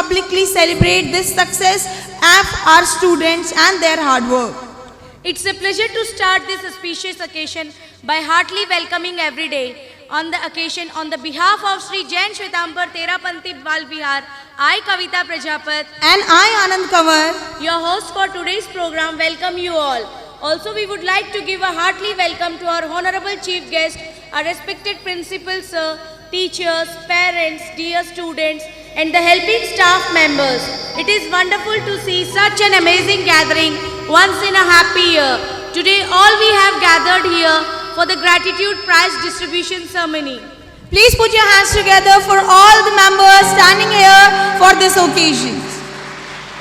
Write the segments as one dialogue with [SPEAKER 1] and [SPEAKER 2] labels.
[SPEAKER 1] publicly celebrate this success of our students and their hard work.
[SPEAKER 2] It's a pleasure to start this auspicious occasion by heartily welcoming every day. On the occasion, on the behalf of Sri Jain Shwetambar Terapanthi Bal Vihar, I Kavita Prajapat
[SPEAKER 1] And I, Anand Kanwar,
[SPEAKER 2] your host for today's program, welcome you all. Also, we would like to give a heartily welcome to our honorable chief guest, our respected principals, sir, teachers, parents, dear students, and the helping staff members. It is wonderful to see such an amazing gathering once in a happy year. Today, all we have gathered here for the gratitude prize distribution ceremony.
[SPEAKER 1] please put your hands together for all the members standing here for this occasion.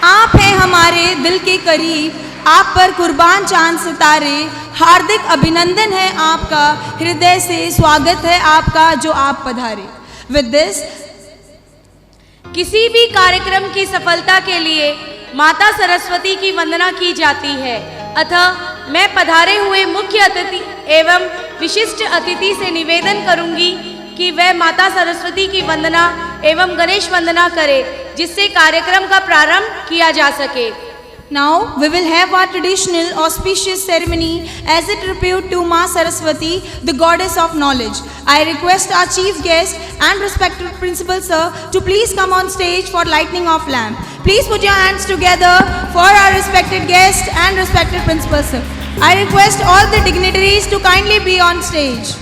[SPEAKER 1] आप हैं हमारे दिल के करीब, आप पर कुर्बान चांद सितारे, हार्दिक अभिनंदन है आपका, हृदय से स्वागत है आपका जो आप पधारे. With this,
[SPEAKER 2] किसी भी कार्यक्रम की सफलता के लिए माता सरस्वती की वंदना की जाती है. अतः मैं पधारे हुए मुख्य अतिथि एवं विशिष्ट अतिथि से निवेदन करूंगी कि वह माता सरस्वती की वंदना एवं गणेश वंदना करे, जिससे कार्यक्रम का प्रारंभ किया जा सके.
[SPEAKER 1] now we will have our traditional auspicious ceremony as a tribute to Ma Saraswati, the goddess of knowledge. I request our chief guest and respected principal sir to please come on stage for lighting of lamp. Please put your hands together for our respected guest and respected principal sir. I request all the dignitaries to kindly be on stage.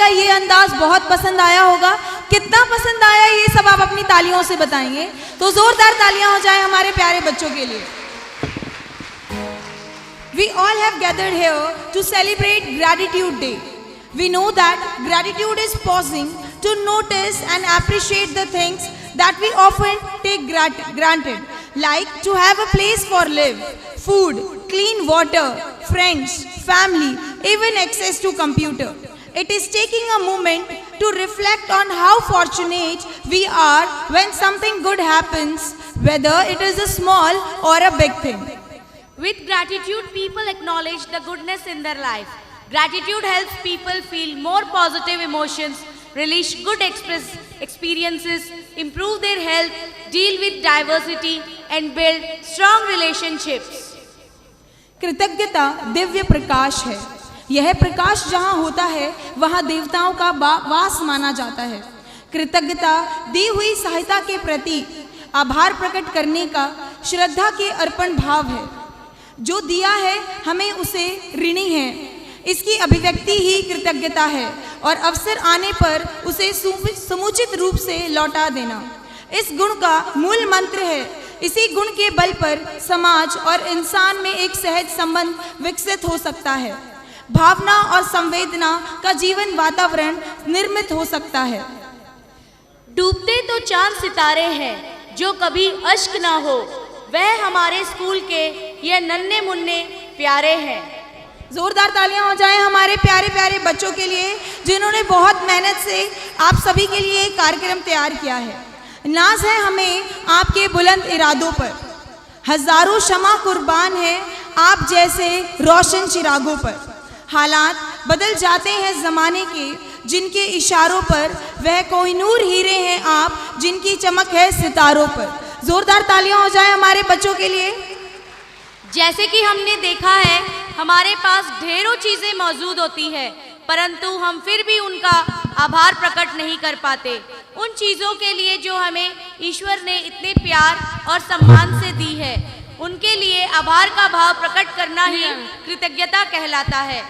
[SPEAKER 1] का ये अंदाज बहुत पसंद आया होगा। कितना पसंद आया ये सब आप अपनी तालियों से बताएंगे। तो जोरदार तालियां हो जाएं हमारे प्यारे बच्चों के लिए। We all have gathered here to celebrate Gratitude Day. We know that gratitude is pausing to notice and appreciate the things that we often take granted, like to have a place for live, food, clean water, friends, family, even access to computer. It is taking a moment to reflect on how fortunate we are when something good happens, whether it is a small or a big thing.
[SPEAKER 2] With gratitude, people acknowledge the goodness in their life. Gratitude helps people feel more positive emotions, relish good experiences, improve their health, deal with diversity, and build strong relationships.
[SPEAKER 1] कृतज्ञता दिव्य प्रकाश है। यह प्रकाश जहाँ होता है वहाँ देवताओं का वास माना जाता है। कृतज्ञता दी हुई सहायता के प्रति आभार प्रकट करने का श्रद्धा के अर्पण भाव है। जो दिया है हमें उसे ऋणी है, इसकी अभिव्यक्ति ही कृतज्ञता है और अवसर आने पर उसे समुचित रूप से लौटा देना इस गुण का मूल मंत्र है। इसी गुण के बल पर समाज और इंसान में एक सहज संबंध विकसित हो सकता है। भावना और संवेदना का जीवन वातावरण निर्मित हो सकता है।
[SPEAKER 2] डूबते तो चांद सितारे हैं, जो कभी अश्क ना हो, वह हमारे स्कूल के ये नन्हे मुन्ने प्यारे हैं।
[SPEAKER 1] जोरदार तालियां हो जाएं हमारे प्यारे प्यारे बच्चों के लिए, जिन्होंने बहुत मेहनत से आप सभी के लिए एक कार्यक्रम तैयार किया है। नाज है हमें आपके बुलंद इरादों पर, हजारों शमा कुर्बान है आप जैसे रोशन चिरागों पर। हालात बदल जाते हैं ज़माने के, जिनके इशारों पर वह कोहिनूर हीरे हैं आप, जिनकी चमक है सितारों पर। जोरदार तालियां हो जाएं हमारे बच्चों के लिए।
[SPEAKER 2] जैसे कि हमने देखा है, हमारे पास ढेरों चीज़ें मौजूद होती है, परंतु हम फिर भी उनका आभार प्रकट नहीं कर पाते। उन चीज़ों के लिए जो हमें ईश्वर ने इतने प्यार और सम्मान से दी है, उनके लिए आभार का भाव प्रकट करना ही कृतज्ञता कहलाता है।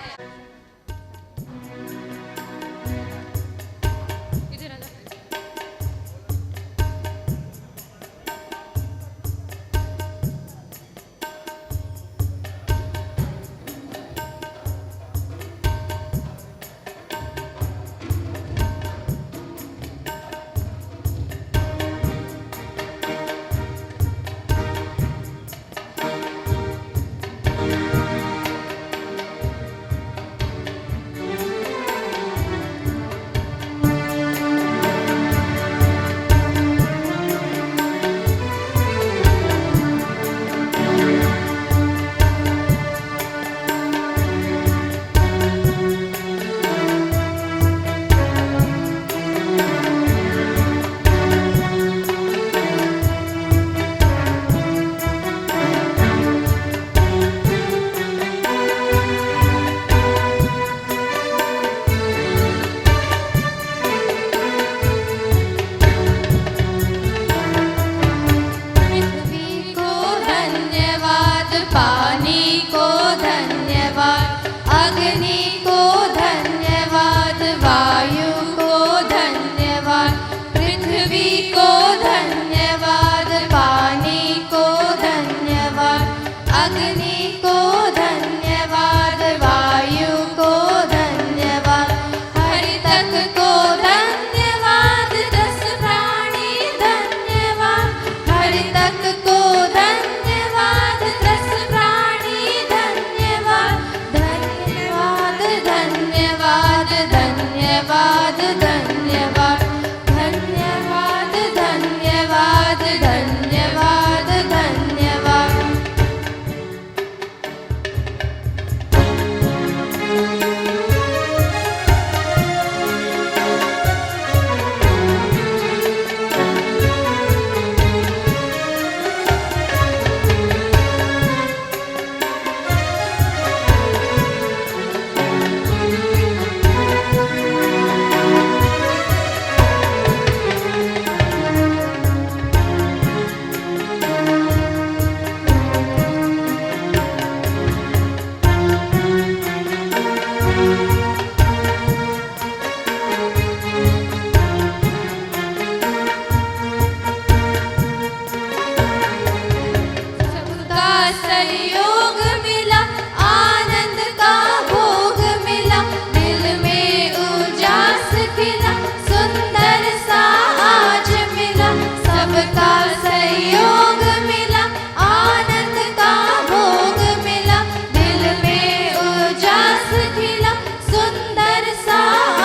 [SPEAKER 3] सहयोग मिला, आनंद का भोग मिला, दिल में उजास खिला, सुंदर सा आज मिला। सबका सहयोग मिला, आनंद का भोग मिला, दिल में उजास खिला, सुंदर सा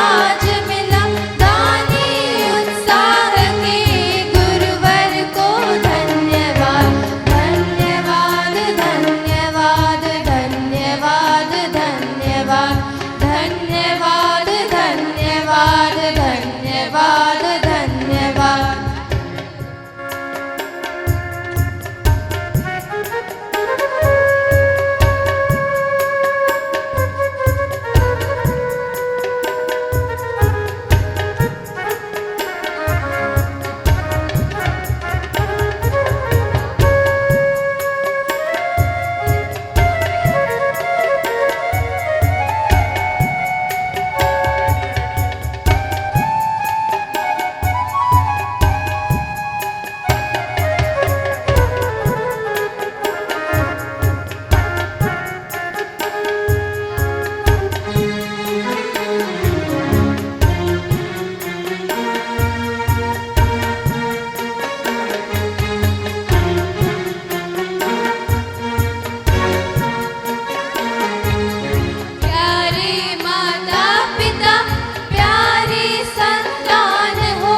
[SPEAKER 3] आज मिला। दानी उत्साह के गुरुवर को धन्यवाद, धन्यवाद, धन्यवाद, धन्यवाद, धन्यवाद, धन्यवाद, धन्यवाद, धन्यवाद, धन्यवाद। प्यारे माता पिता, प्यारे संतान हो,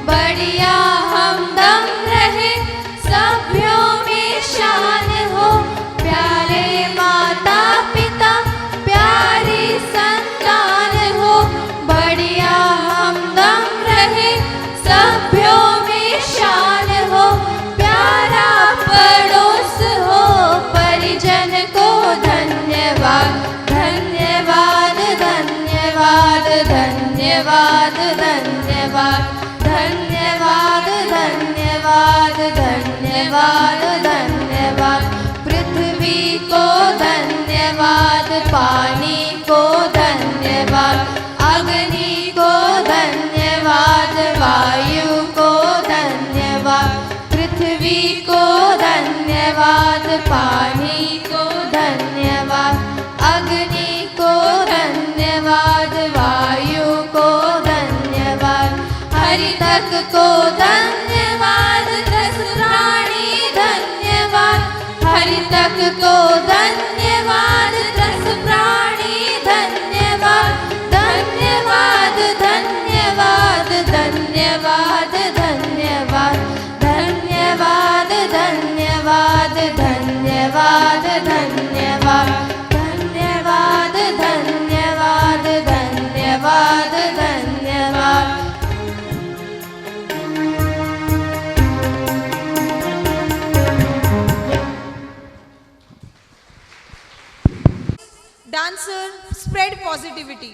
[SPEAKER 3] बढ़िया हमदम रहे, सभ्यों में शान हो। प्यारे माता पिता, प्यारे संतान हो, बढ़िया हमदम रहे, सभ्यों में शान हो। प्यारा पड़ोस हो, परिजन को धन्यवाद, धन्यवाद, धन्यवाद, धन्यवाद, धन्यवाद, धन्यवाद, धन्यवाद, धन्यवाद, धन्यवाद। पृथ्वी को धन्यवाद, पानी को धन्यवाद, अग्नि को धन्यवाद, वायु को धन्यवाद। पृथ्वी को धन्यवाद, पानी को धन्यवाद, अग्नि को धन्यवाद, वायु को धन्यवाद। हरितक को धन्यवाद, रस प्राणी धन्यवाद। हरितक को धन्यवाद, रस प्राणी धन्यवाद। धन्यवाद, धन्यवाद, धन्यवाद, धन्यवाद, धन्यवाद, धन्यवाद, धन्यवाद, धन्यवाद, धन्यवाद, धन्यवाद, धन्यवाद, धन्यवाद।
[SPEAKER 1] Dancer spread positivity.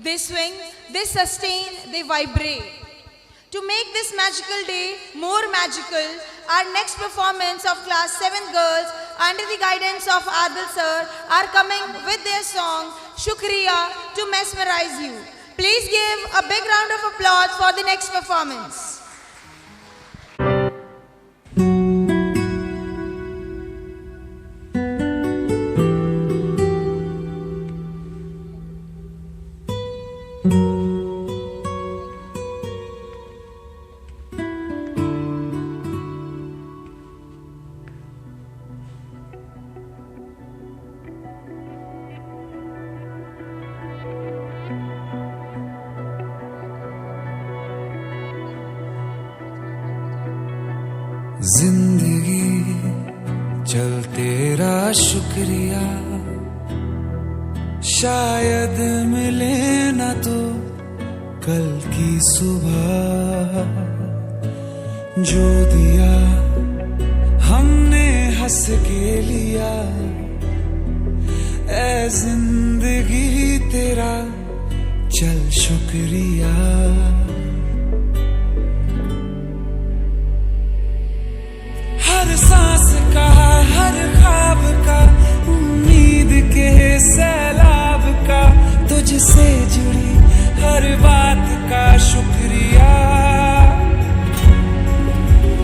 [SPEAKER 1] They swing, they sustain, they vibrate. To make this magical day more magical, our next performance of class 7 girls under the guidance of Adil sir are coming with their song Shukriya to mesmerize you. Please give a big round of applause for the next performance.
[SPEAKER 4] जिंदगी चल तेरा शुक्रिया, शायद मिले ना तो कल की सुबह। जो दिया हमने हंस के लिया, ऐ जिंदगी तेरा चल शुक्रिया। हर सांस का, हर ख्वाब का, उम्मीद के सैलाब का, तुझसे जुड़ी हर बात का शुक्रिया।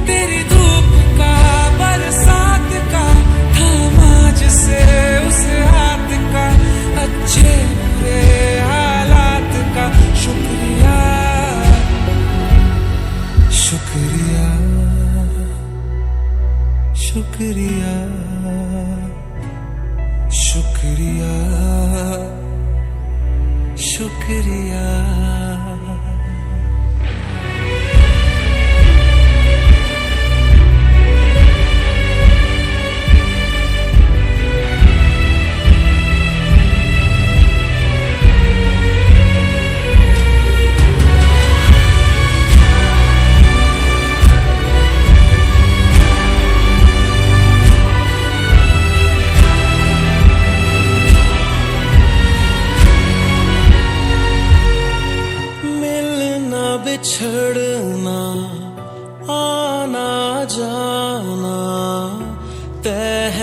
[SPEAKER 4] तेरी धूप का, बरसात का, थामा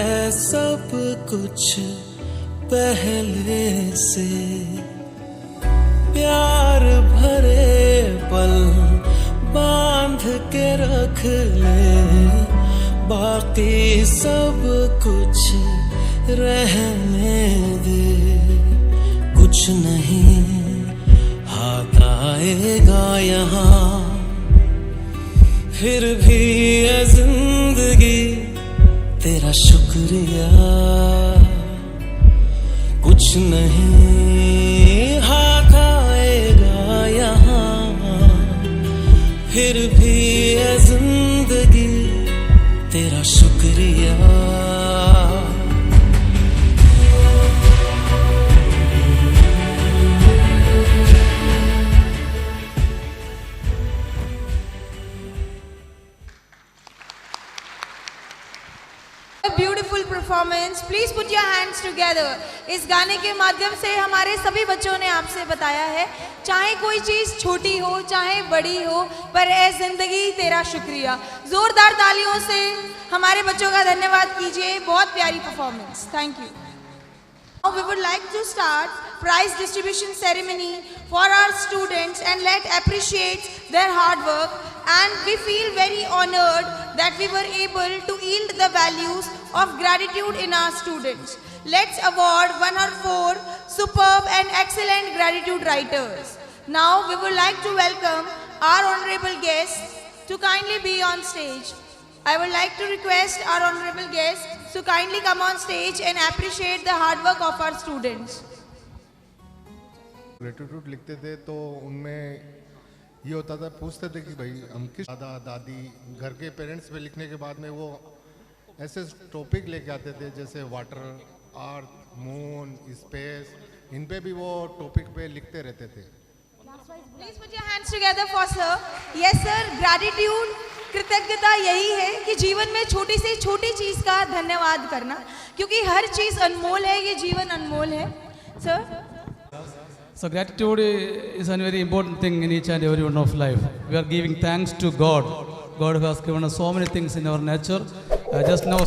[SPEAKER 4] है सब कुछ पहले से। प्यार भरे पल बांध के रख ले, बाकी सब कुछ रहने दे। कुछ नहीं हाथ आएगा यहाँ, फिर भी है जिंदगी तेरा शुक्रिया। कुछ नहीं हाथ आएगा यहाँ, फिर भी है जिंदगी तेरा शुक्रिया।
[SPEAKER 1] Beautiful performance, please put your hands together. इस गाने के माध्यम से हमारे सभी बच्चों ने आपसे बताया है, चाहे कोई चीज छोटी हो चाहे बड़ी हो, पर ए जिंदगी तेरा शुक्रिया। जोरदार तालियों से हमारे बच्चों का धन्यवाद कीजिए, बहुत प्यारी performance, thank you. Now we would like to start prize distribution ceremony for our students and let appreciate their hard work, and we feel very honored that we were able to yield the values of gratitude in our students. Let's award 1 or 4 superb and excellent gratitude writers. Now we would like to welcome our honorable guests to kindly be on stage. I would like to request our honorable guests to kindly come on stage and appreciate the hard work of our students.
[SPEAKER 5] Gratitude लिखते थे तो उनमें ये होता था, पूछते थे कि भाई हम किस दादा दादी घर के पेरेंट्स पे लिखने के बाद में वो ऐसे टॉपिक लेके आते थे जैसे वाटर, अर्थ, मून, स्पेस, इन पे भी वो टॉपिक पे लिखते रहते थे।
[SPEAKER 1] Please put your hands together for sir. Yes sir, gratitude, कृतज्ञता यही है कि जीवन में छोटी से छोटी चीज का धन्यवाद करना, क्योंकि हर चीज अनमोल है, ये जीवन अनमोल है। Sir,
[SPEAKER 6] So gratitude is a very important thing in each and every one of life. We are giving thanks to God. God has given us so many things in our nature. Just now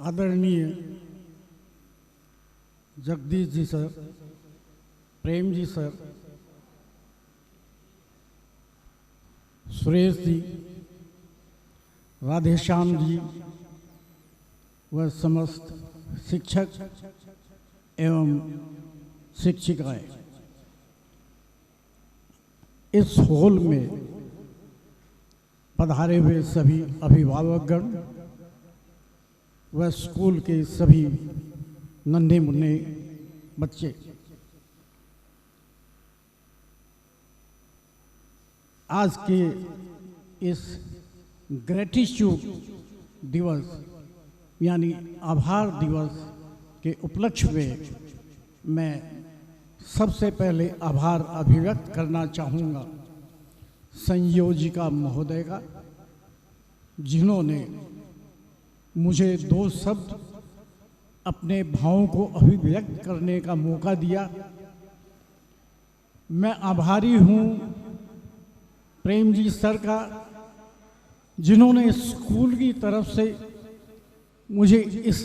[SPEAKER 7] आदरणीय Jagdish ji sir, Prem ji sir, Suresh ji, Radheshyam जी व समस्त शिक्षक एवं शिक्षिकाएं इस hall में पधारे हुए सभी अभिभावकगण व स्कूल के सभी नन्हे मुन्ने बच्चे, आज के इस ग्रेटिट्यूड दिवस यानी आभार दिवस के उपलक्ष्य में मैं सबसे पहले आभार अभिव्यक्त करना चाहूँगा संयोजिका महोदय का, जिन्होंने मुझे 2 शब्द अपने भावों को अभिव्यक्त करने का मौका दिया। मैं आभारी हूँ प्रेम जी सर का, जिन्होंने स्कूल की तरफ से मुझे इस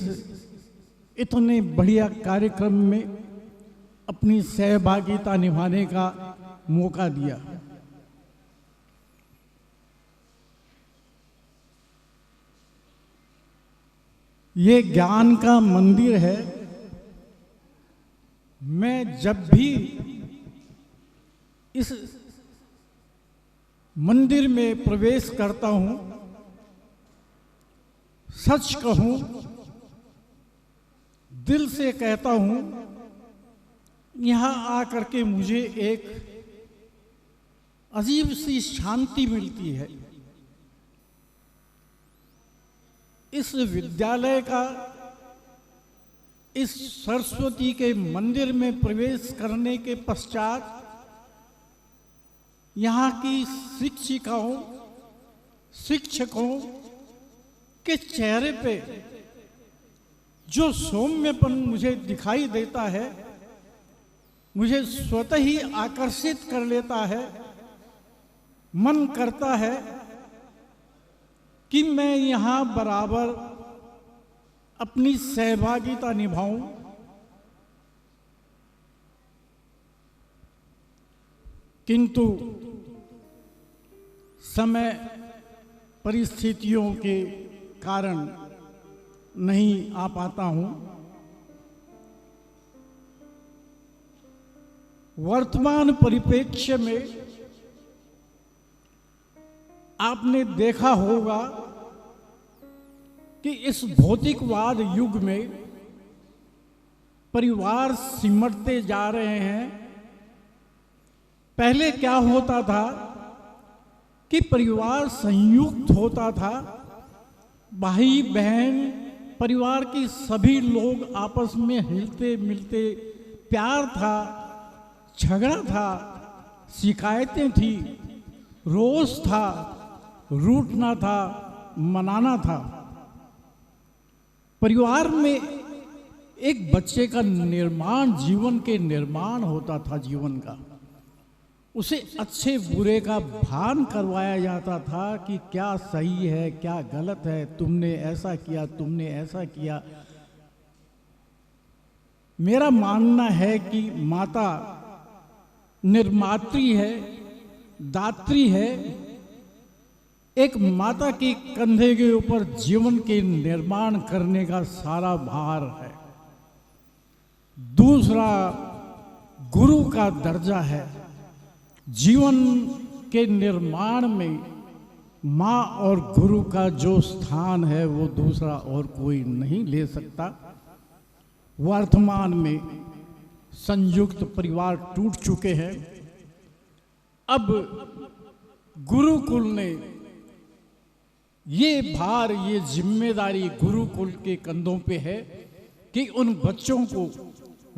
[SPEAKER 7] इतने बढ़िया कार्यक्रम में अपनी सहभागिता निभाने का मौका दिया। ये ज्ञान का मंदिर है। मैं जब भी इस मंदिर में प्रवेश करता हूं, सच कहूं, दिल से कहता हूं, यहाँ आकर के मुझे एक अजीब सी शांति मिलती है। इस विद्यालय का, इस सरस्वती के मंदिर में प्रवेश करने के पश्चात यहाँ की शिक्षिकाओं, शिक्षकों के चेहरे पे जो सौम्यपन मुझे दिखाई देता है, मुझे स्वतः ही आकर्षित कर लेता है। मन करता है कि मैं यहाँ बराबर अपनी सहभागिता निभाऊं। किंतु समय परिस्थितियों के कारण नहीं आ पाता हूं। वर्तमान परिप्रेक्ष्य में आपने देखा होगा कि इस भौतिकवाद युग में परिवार सिमटते जा रहे हैं। पहले क्या होता था कि परिवार संयुक्त होता था, भाई बहन परिवार के सभी लोग आपस में हिलते मिलते, प्यार था, झगड़ा था, शिकायतें थी, रोष था, रूठना था, मनाना था। परिवार में एक बच्चे का निर्माण, जीवन के निर्माण होता था। जीवन का उसे अच्छे बुरे का भान करवाया जाता था कि क्या सही है, क्या गलत है, तुमने ऐसा किया, तुमने ऐसा किया। मेरा मानना है कि माता निर्मात्री है, दात्री है। एक माता के कंधे के ऊपर जीवन के निर्माण करने का सारा भार है। दूसरा गुरु का दर्जा है। जीवन के निर्माण में माँ और गुरु का जो स्थान है वो दूसरा और कोई नहीं ले सकता। वर्तमान में संयुक्त परिवार टूट चुके हैं। अब गुरुकुल ने ये भार, ये जिम्मेदारी गुरुकुल के कंधों पे है कि उन बच्चों को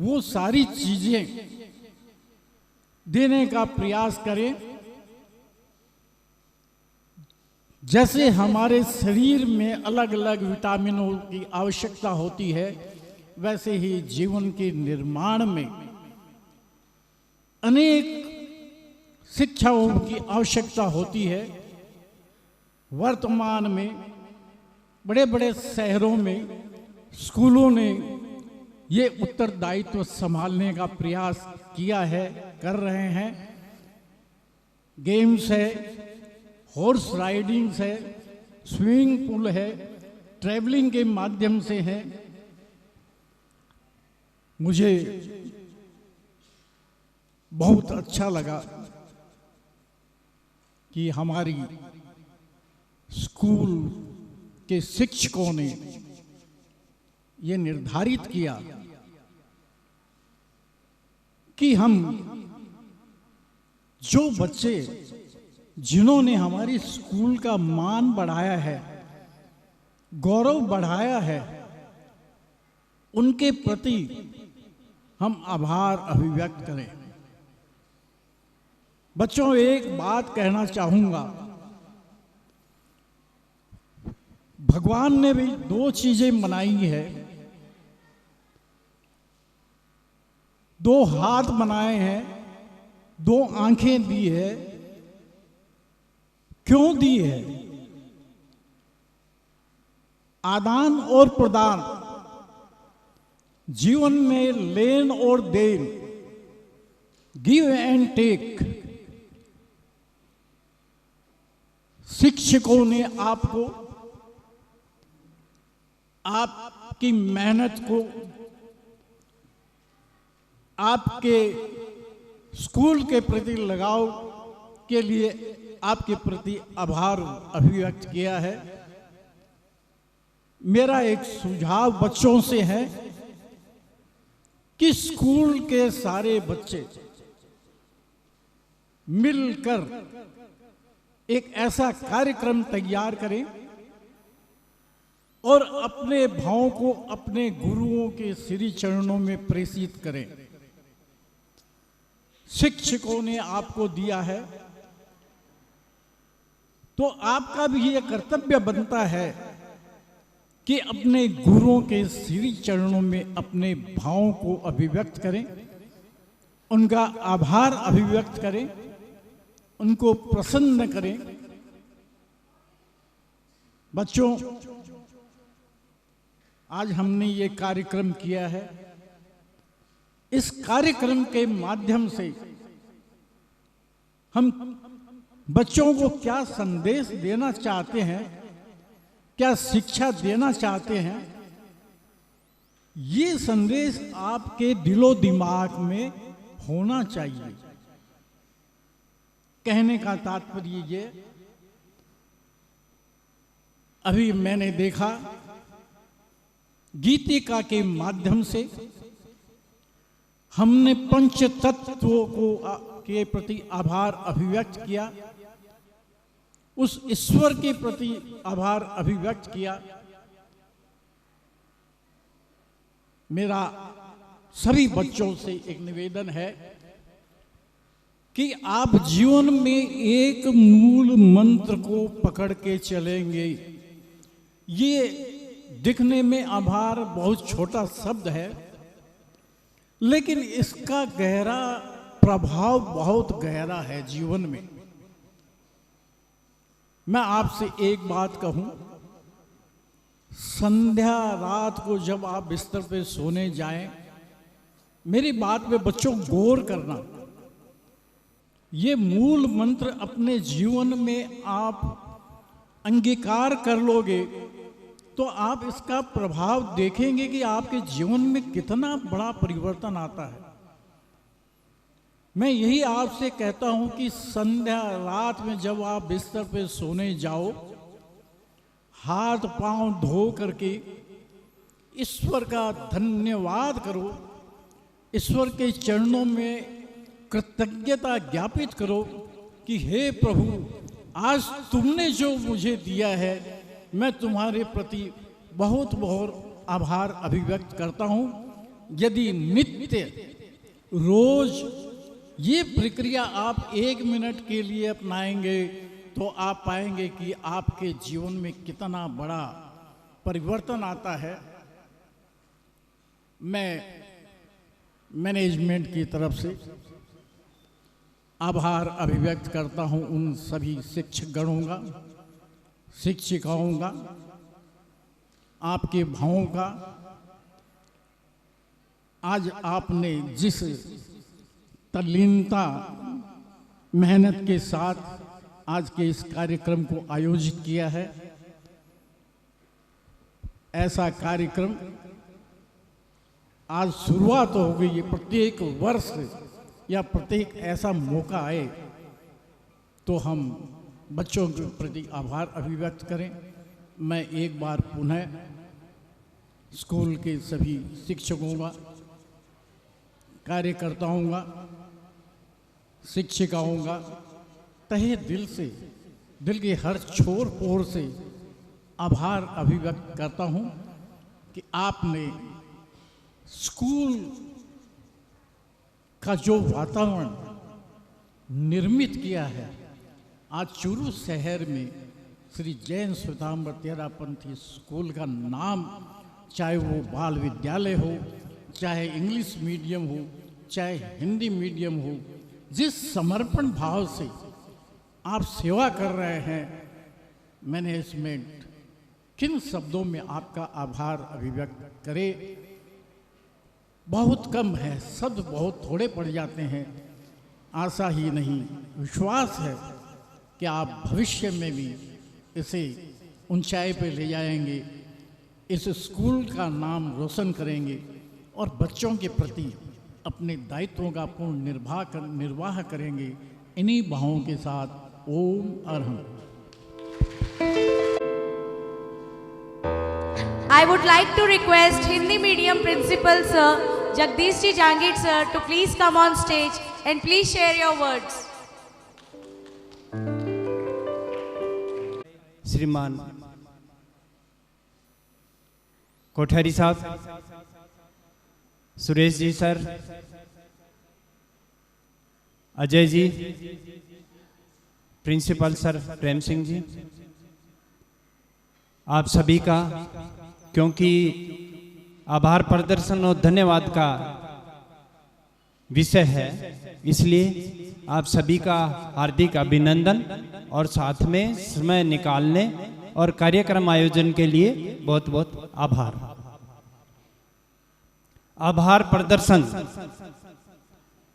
[SPEAKER 7] वो सारी चीजें देने का प्रयास करें। जैसे हमारे शरीर में अलग अलग विटामिनों की आवश्यकता होती है, वैसे ही जीवन के निर्माण में अनेक शिक्षाओं की आवश्यकता होती है। वर्तमान में बड़े बड़े शहरों में स्कूलों ने ये उत्तरदायित्व संभालने का प्रयास किया है, कर रहे हैं। गेम्स है, हॉर्स राइडिंग्स है, स्विमिंग पूल है, ट्रैवलिंग के माध्यम से है। मुझे बहुत अच्छा लगा कि हमारी स्कूल के शिक्षकों ने ये निर्धारित किया कि हम जो बच्चे जिन्होंने हमारी स्कूल का मान बढ़ाया है, गौरव बढ़ाया है, उनके प्रति हम आभार अभिव्यक्त करें। बच्चों, एक बात कहना चाहूंगा, भगवान ने भी दो चीजें बनाई है, दो हाथ बनाए हैं, दो आंखें दी है। क्यों दी है? आदान और प्रदान, जीवन में लेन और देन, गिव एंड टेक। शिक्षकों ने आपको आपकी मेहनत को, आपके स्कूल के प्रति लगाव के लिए आपके प्रति आभार अभिव्यक्त किया है। मेरा एक सुझाव बच्चों से है कि स्कूल के सारे बच्चे मिलकर एक ऐसा कार्यक्रम तैयार करें और अपने भावों को अपने गुरुओं के श्री चरणों में प्रेषित करें। शिक्षकों ने आपको दिया है तो आपका भी यह कर्तव्य बनता है कि अपने गुरुओं के श्री चरणों में अपने भावों को अभिव्यक्त करें, उनका आभार अभिव्यक्त करें, उनको प्रसन्न करें। बच्चों, आज हमने ये कार्यक्रम किया है। इस कार्यक्रम के माध्यम से हम बच्चों को क्या संदेश देना चाहते हैं, क्या शिक्षा देना चाहते हैं, ये संदेश आपके दिलो दिमाग में होना चाहिए। कहने का तात्पर्य ये, अभी मैंने देखा गीतिका के माध्यम से हमने पंच तत्वों को के प्रति आभार अभिव्यक्त किया, उस ईश्वर के प्रति आभार अभिव्यक्त किया। मेरा सभी बच्चों से एक निवेदन है कि आप जीवन में एक मूल मंत्र को पकड़ के चलेंगे। ये दिखने में आभार बहुत छोटा शब्द है, लेकिन इसका गहरा प्रभाव बहुत गहरा है जीवन में। मैं आपसे एक बात कहूं, संध्या रात को जब आप बिस्तर पे सोने जाएं, मेरी बात पे बच्चों गौर करना। ये मूल मंत्र अपने जीवन में आप अंगीकार कर लोगे तो आप इसका प्रभाव देखेंगे कि आपके जीवन में कितना बड़ा परिवर्तन आता है। मैं यही आपसे कहता हूं कि संध्या रात में जब आप बिस्तर पे सोने जाओ, हाथ पांव धो करके ईश्वर का धन्यवाद करो, ईश्वर के चरणों में कृतज्ञता ज्ञापित करो कि हे प्रभु, आज तुमने जो मुझे दिया है, मैं तुम्हारे प्रति बहुत बहुत आभार अभिव्यक्त करता हूं। यदि नित्य रोज ये प्रक्रिया आप 1 मिनट के लिए अपनाएंगे तो आप पाएंगे कि आपके जीवन में कितना बड़ा परिवर्तन आता है। मैं मैनेजमेंट की तरफ से आभार अभिव्यक्त करता हूं उन सभी शिक्षकगणों का, शिक्षिकाओं का, आपके भावों का। आज आपने जिस तल्लीनता मेहनत के साथ आज के इस कार्यक्रम को आयोजित किया है, ऐसा कार्यक्रम आज शुरुआत हो गई है। प्रत्येक वर्ष या प्रत्येक ऐसा मौका आए तो हम बच्चों के प्रति आभार अभिव्यक्त करें। मैं एक बार पुनः स्कूल के सभी शिक्षकों का, कार्यकर्ताओं का, शिक्षिकाओं का तहे दिल से, दिल के हर छोर पोर से आभार अभिव्यक्त करता हूं कि आपने स्कूल का जो वातावरण निर्मित किया है। आज चूरू शहर में श्री जैन श्वेतांबर तेरापंथी स्कूल का नाम, चाहे वो बाल विद्यालय हो, चाहे इंग्लिश मीडियम हो, चाहे हिंदी मीडियम हो, जिस समर्पण भाव से आप सेवा कर रहे हैं, मैनेजमेंट किन शब्दों में आपका आभार अभिव्यक्त करे। बहुत कम है, शब्द बहुत थोड़े पड़ जाते हैं। आशा ही नहीं, विश्वास है कि आप भविष्य में भी इसे ऊंचाई पर ले जाएंगे, इस स्कूल का नाम रोशन करेंगे और बच्चों के प्रति अपने दायित्वों का पूर्ण निर्वाह करेंगे। इन्हीं भावों के साथ ओम Arham.
[SPEAKER 2] I would like to request Hindi medium principal sir Jagdish Ji Jangir sir to please come on stage and please share your words.
[SPEAKER 8] श्रीमान कोठारी साहब, Suresh ji sir, Ajay ji, principal sir Prem Singh ji, आप सभी का, क्योंकि आभार प्रदर्शन और धन्यवाद का विषय है, इसलिए आप सभी का हार्दिक अभिनंदन और साथ में समय निकालने और कार्यक्रम आयोजन के लिए बहुत बहुत आभार। आभार प्रदर्शन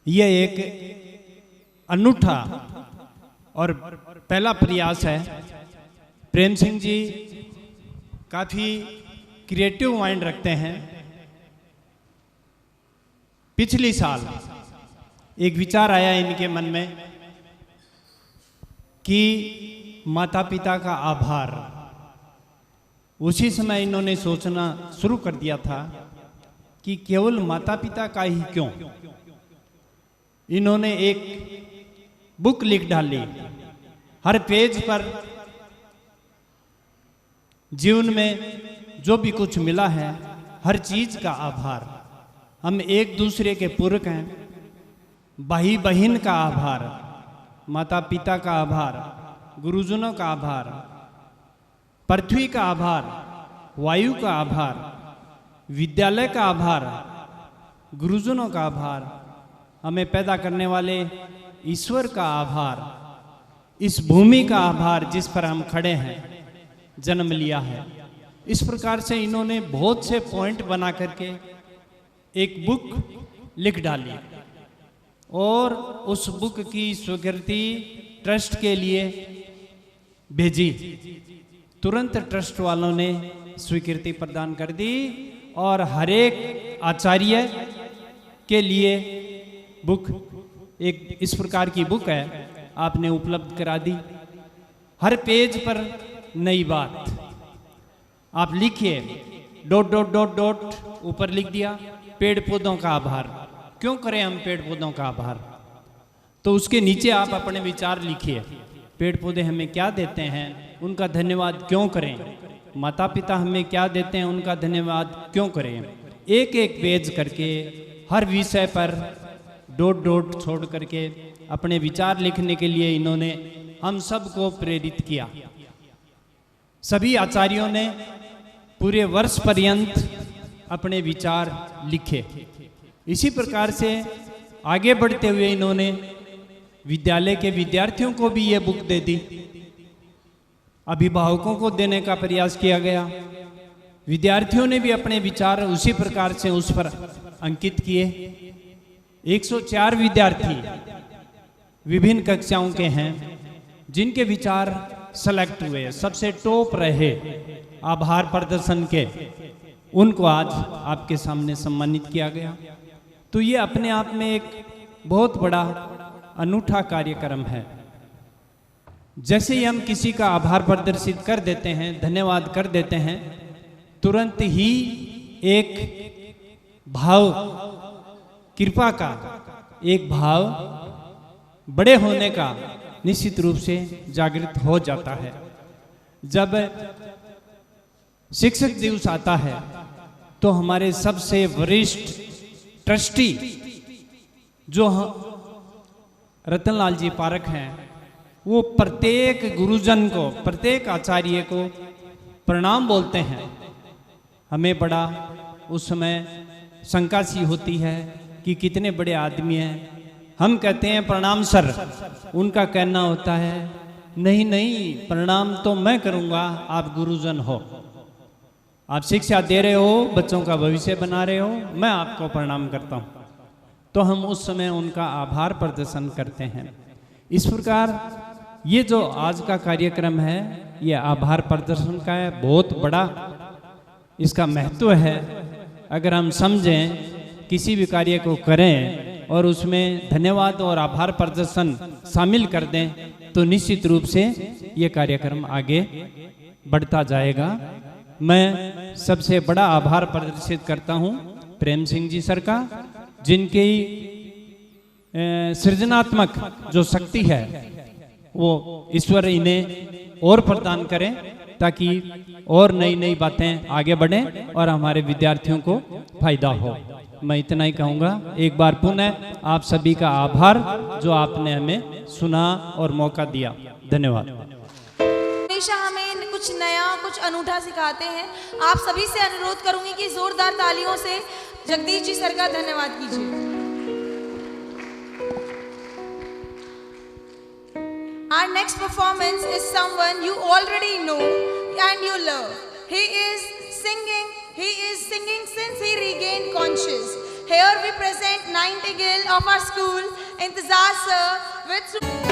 [SPEAKER 8] यह एक अनूठा और पहला प्रयास है। प्रेम सिंह जी काफी क्रिएटिव माइंड रखते हैं। पिछली साल एक विचार आया इनके मन में कि माता पिता का आभार। उसी समय इन्होंने सोचना शुरू कर दिया था कि केवल माता पिता का ही क्यों। इन्होंने एक बुक लिख डाली, हर पेज पर जीवन में जो भी कुछ मिला है हर चीज का आभार। हम एक दूसरे के पूरक हैं। भाई बहन का आभार, माता पिता का आभार, गुरुजनों का आभार, पृथ्वी का आभार, वायु का आभार, विद्यालय का आभार, गुरुजनों का आभार, हमें पैदा करने वाले ईश्वर का आभार, इस भूमि का आभार जिस पर हम खड़े हैं, जन्म लिया है। इस प्रकार से इन्होंने बहुत से पॉइंट बना करके एक बुक लिख डाली और उस बुक की स्वीकृति ट्रस्ट के लिए भेजी। तुरंत ट्रस्ट वालों ने स्वीकृति प्रदान कर दी और हर एक आचार्य के लिए बुक, एक इस प्रकार की बुक है, आपने उपलब्ध करा दी। हर पेज पर नई बात आप लिखिए, डॉट डॉट डॉट डॉट ऊपर लिख दिया पेड़ पौधों का आभार। क्यों करें हम पेड़ पौधों का आभार? तो उसके नीचे आप अपने विचार लिखिए, पेड़ पौधे हमें क्या देते हैं, उनका धन्यवाद क्यों करें। माता पिता हमें क्या देते हैं, उनका धन्यवाद क्यों करें। एक एक पेज करके हर विषय पर डॉट डॉट छोड़ करके अपने विचार लिखने के लिए इन्होंने हम सबको प्रेरित किया। सभी आचार्यों ने पूरे वर्ष पर्यंत अपने विचार लिखे। इसी प्रकार से आगे बढ़ते हुए इन्होंने विद्यालय के विद्यार्थियों को भी ये बुक दे दी, अभिभावकों को देने का प्रयास किया गया, विद्यार्थियों ने भी अपने विचार उसी प्रकार से उस पर अंकित किए। 104 विद्यार्थी विभिन्न कक्षाओं के हैं जिनके विचार सेलेक्ट हुए, सबसे टॉप रहे आभार प्रदर्शन के, उनको आज आपके सामने सम्मानित किया गया। तो ये अपने आप में एक बहुत बड़ा अनूठा कार्यक्रम है। जैसे ही हम किसी का आभार प्रदर्शित कर देते हैं, धन्यवाद कर देते हैं, तुरंत ही एक भाव, कृपा का एक भाव बड़े होने का निश्चित रूप से जागृत हो जाता है। जब शिक्षक दिवस आता है तो हमारे सबसे वरिष्ठ ट्रस्टी जो रतनलाल जी पारक हैं, वो प्रत्येक गुरुजन को, प्रत्येक आचार्य को प्रणाम बोलते हैं। हमें बड़ा उस समय शंका सी होती है कि कितने बड़े आदमी हैं। हम कहते हैं प्रणाम सर, उनका कहना होता है नहीं नहीं, प्रणाम तो मैं करूँगा, आप गुरुजन हो, आप शिक्षा दे रहे हो, बच्चों का भविष्य बना रहे हो, मैं आपको प्रणाम करता हूँ। तो हम उस समय उनका आभार प्रदर्शन करते हैं। इस प्रकार ये जो आज का कार्यक्रम है, ये आभार प्रदर्शन का है, बहुत बड़ा इसका महत्व है। अगर हम समझें, किसी भी कार्य को करें और उसमें धन्यवाद और आभार प्रदर्शन शामिल कर दें, तो निश्चित रूप से ये कार्यक्रम आगे बढ़ता जाएगा। मैं सबसे बड़ा आभार प्रदर्शित करता हूँ प्रेम सिंह जी सर का, जिनकी सृजनात्मक जो शक्ति है वो ईश्वर इन्हें और प्रदान करें, ताकि और नई नई बातें आगे बढ़ें और हमारे विद्यार्थियों को फायदा हो। मैं इतना ही कहूँगा। एक बार पुनः आप सभी का आभार जो आपने हमें सुना और मौका दिया। धन्यवाद।
[SPEAKER 1] हमेशा हमें कुछ नया, कुछ अनूठा सिखाते हैं। आप सभी से अनुरोध करूंगी कि जोरदार तालियों से जगदीश जी सर का धन्यवाद कीजिए। Our next performance is someone you already know and you love. He is singing since he regained conscious. Here we present Nightingale of our school, Intizar sir, with
[SPEAKER 3] तुमने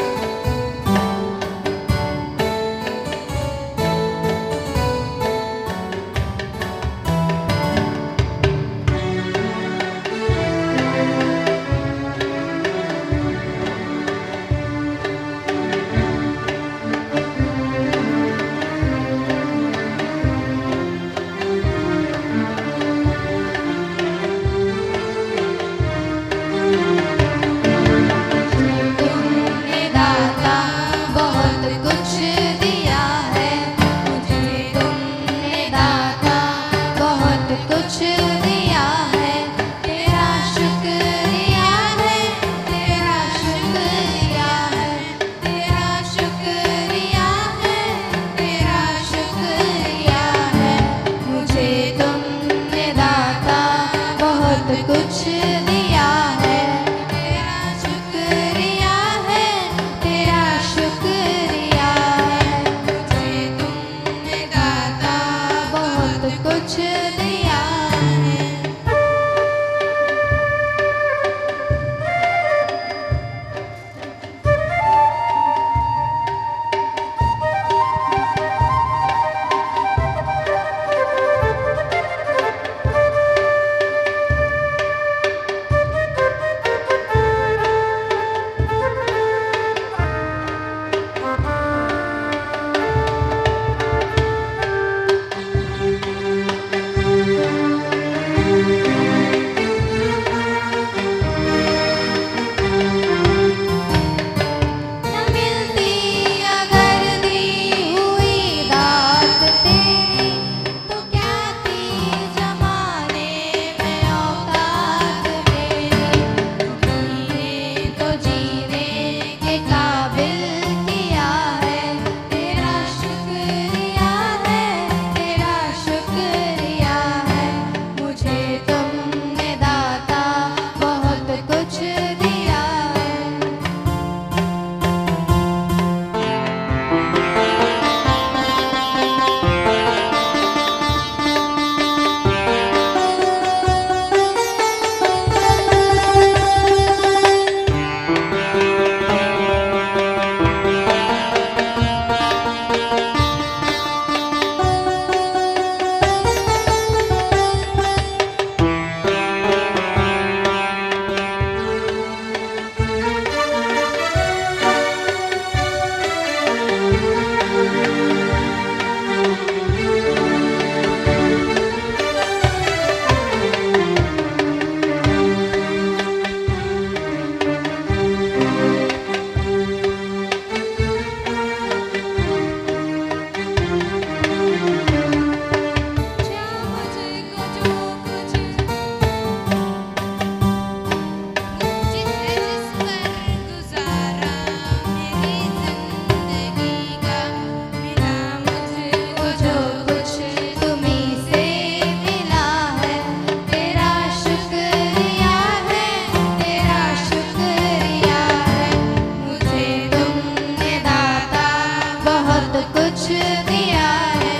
[SPEAKER 3] दिया है,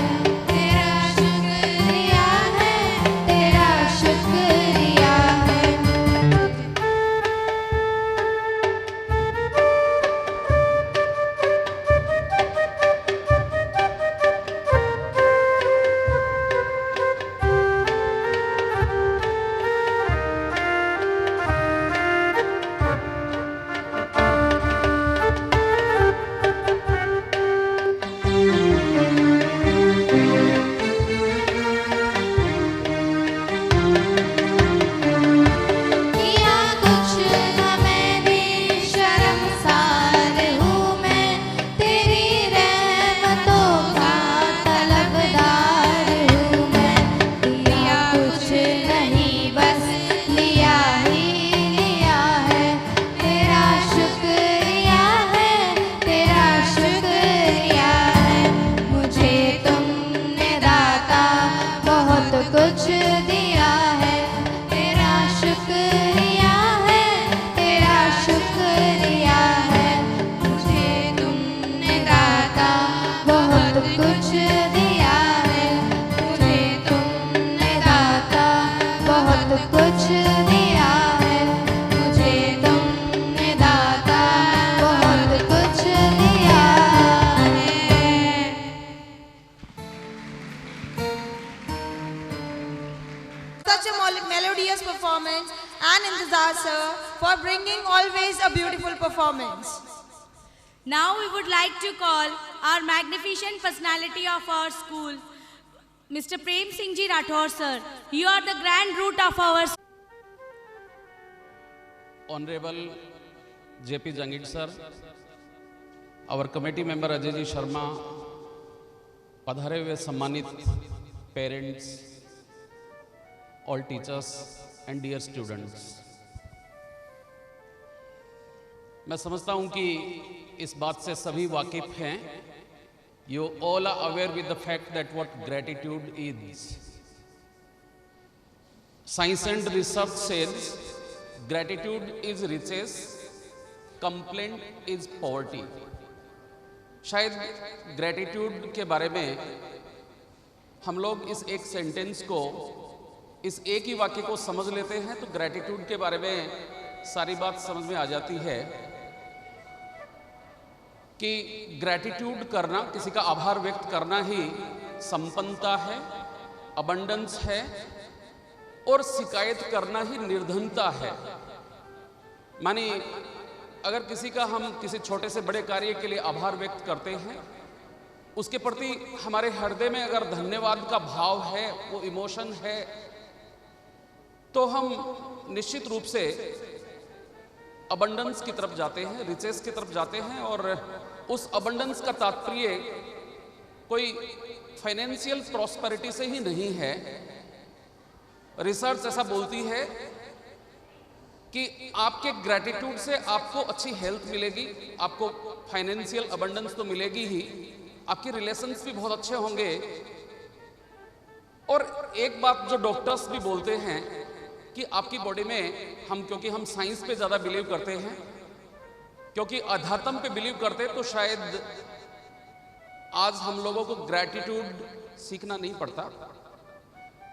[SPEAKER 3] तेरा शुक्रिया है, तेरा शुक्रिया है। किया कुछ न मैंने, शर्मसार हूँ मैं, तेरी रहमतों का तलबदार हूँ मैं। किया कुछ नहीं बस लिया ही लिया है, तेरा शुक्रिया है, तेरा शुक्रिया है। मुझे तुमने दाता बहुत कुछ दिया है, तेरा शुक्रिया है, तेरा शुक्रिया है। मुझे तुमने दाता बहुत कुछ दिया है, मुझे तुमने दाता बहुत कुछ दिया है, मुझे तुमने दाता बहुत कुछ दिया है।
[SPEAKER 1] Such a melodious performance, and Intezar sir for bringing always a beautiful performance.
[SPEAKER 2] Now we would like to call our magnificent personality of our school, Mr. Prem Singh Ji Rathore sir. You are the grand root of our
[SPEAKER 9] Honorable JP Jangid sir, our committee member Ajay Ji Sharma, पधारे हुए सम्मानित parents, all teachers and dear students. मैं समझता हूं कि इस बात से सभी वाकिफ हैं. You all are aware with the fact that what gratitude is. Science and research says gratitude is riches, complaint is poverty. शायद gratitude के बारे में हम लोग इस एक सेंटेंस को, इस एक ही वाक्य को समझ लेते हैं तो ग्रैटिट्यूड के बारे में सारी बात समझ में आ जाती है कि ग्रैटिट्यूड करना, किसी का आभार व्यक्त करना ही संपन्नता है, अबंडेंस है, और शिकायत करना ही निर्धनता है. मानी अगर किसी का हम किसी छोटे से बड़े कार्य के लिए आभार व्यक्त करते हैं, उसके प्रति हमारे हृदय में अगर धन्यवाद का भाव है, वो इमोशन है, तो हम निश्चित रूप से अबंडेंस की तरफ जाते हैं, रिचेस की तरफ जाते हैं. और उस अबंडेंस का तात्पर्य कोई फाइनेंशियल प्रॉस्पेरिटी से ही नहीं है. रिसर्च ऐसा बोलती है कि आपके ग्रैटिट्यूड से आपको अच्छी हेल्थ मिलेगी, आपको फाइनेंशियल अबंडेंस तो मिलेगी ही, आपके रिलेशंस भी बहुत अच्छे होंगे. और एक बात जो डॉक्टर्स भी बोलते हैं कि आपकी बॉडी में, क्योंकि हम साइंस पे ज़्यादा बिलीव करते हैं, क्योंकि अध्यात्म पे बिलीव करते हैं, तो शायद आज हम लोगों को ग्रैटिट्यूड सीखना नहीं पड़ता,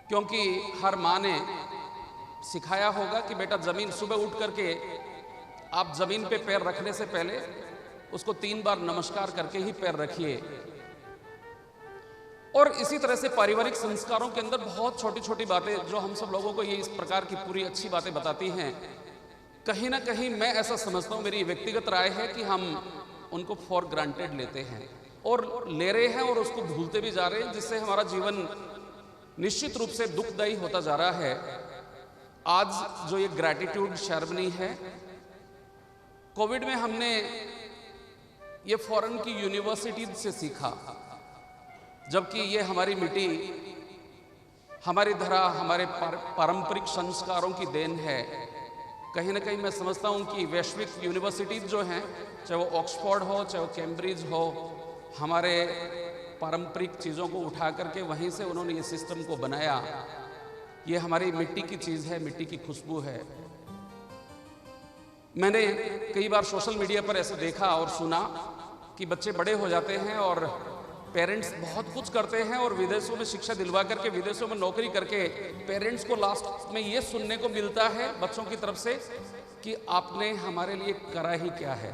[SPEAKER 9] क्योंकि हर माँ ने सिखाया होगा कि बेटा ज़मीन, सुबह उठ करके आप ज़मीन पे पैर रखने से पहले उसको 3 बार नमस्कार करके ही पैर रखिए. और इसी तरह से पारिवारिक संस्कारों के अंदर बहुत छोटी छोटी बातें जो हम सब लोगों को ये इस प्रकार की पूरी अच्छी बातें बताती हैं, कहीं ना कहीं मैं ऐसा समझता हूँ, मेरी व्यक्तिगत राय है कि हम उनको फॉर ग्रांटेड लेते हैं और ले रहे हैं और उसको भूलते भी जा रहे हैं, जिससे हमारा जीवन निश्चित रूप से दुखदायी होता जा रहा है. आज जो ये ग्रैटिट्यूड सेरेमनी है, कोविड में हमने ये फॉरेन की यूनिवर्सिटीज से सीखा, जबकि ये हमारी मिट्टी, हमारी धरा, हमारे पारंपरिक संस्कारों की देन है. कहीं ना कहीं मैं समझता हूँ कि वैश्विक यूनिवर्सिटीज जो हैं, चाहे वो ऑक्सफोर्ड हो, चाहे वो कैम्ब्रिज हो, हमारे पारंपरिक चीज़ों को उठा करके वहीं से उन्होंने ये सिस्टम को बनाया. ये हमारी मिट्टी की चीज़ है, मिट्टी की खुशबू है. मैंने कई बार सोशल मीडिया पर ऐसे देखा और सुना कि बच्चे बड़े हो जाते हैं और पेरेंट्स बहुत कुछ करते हैं और विदेशों में शिक्षा दिलवा करके, विदेशों में नौकरी करके पेरेंट्स को लास्ट में ये सुनने को मिलता है बच्चों की तरफ से कि आपने हमारे लिए करा ही क्या है।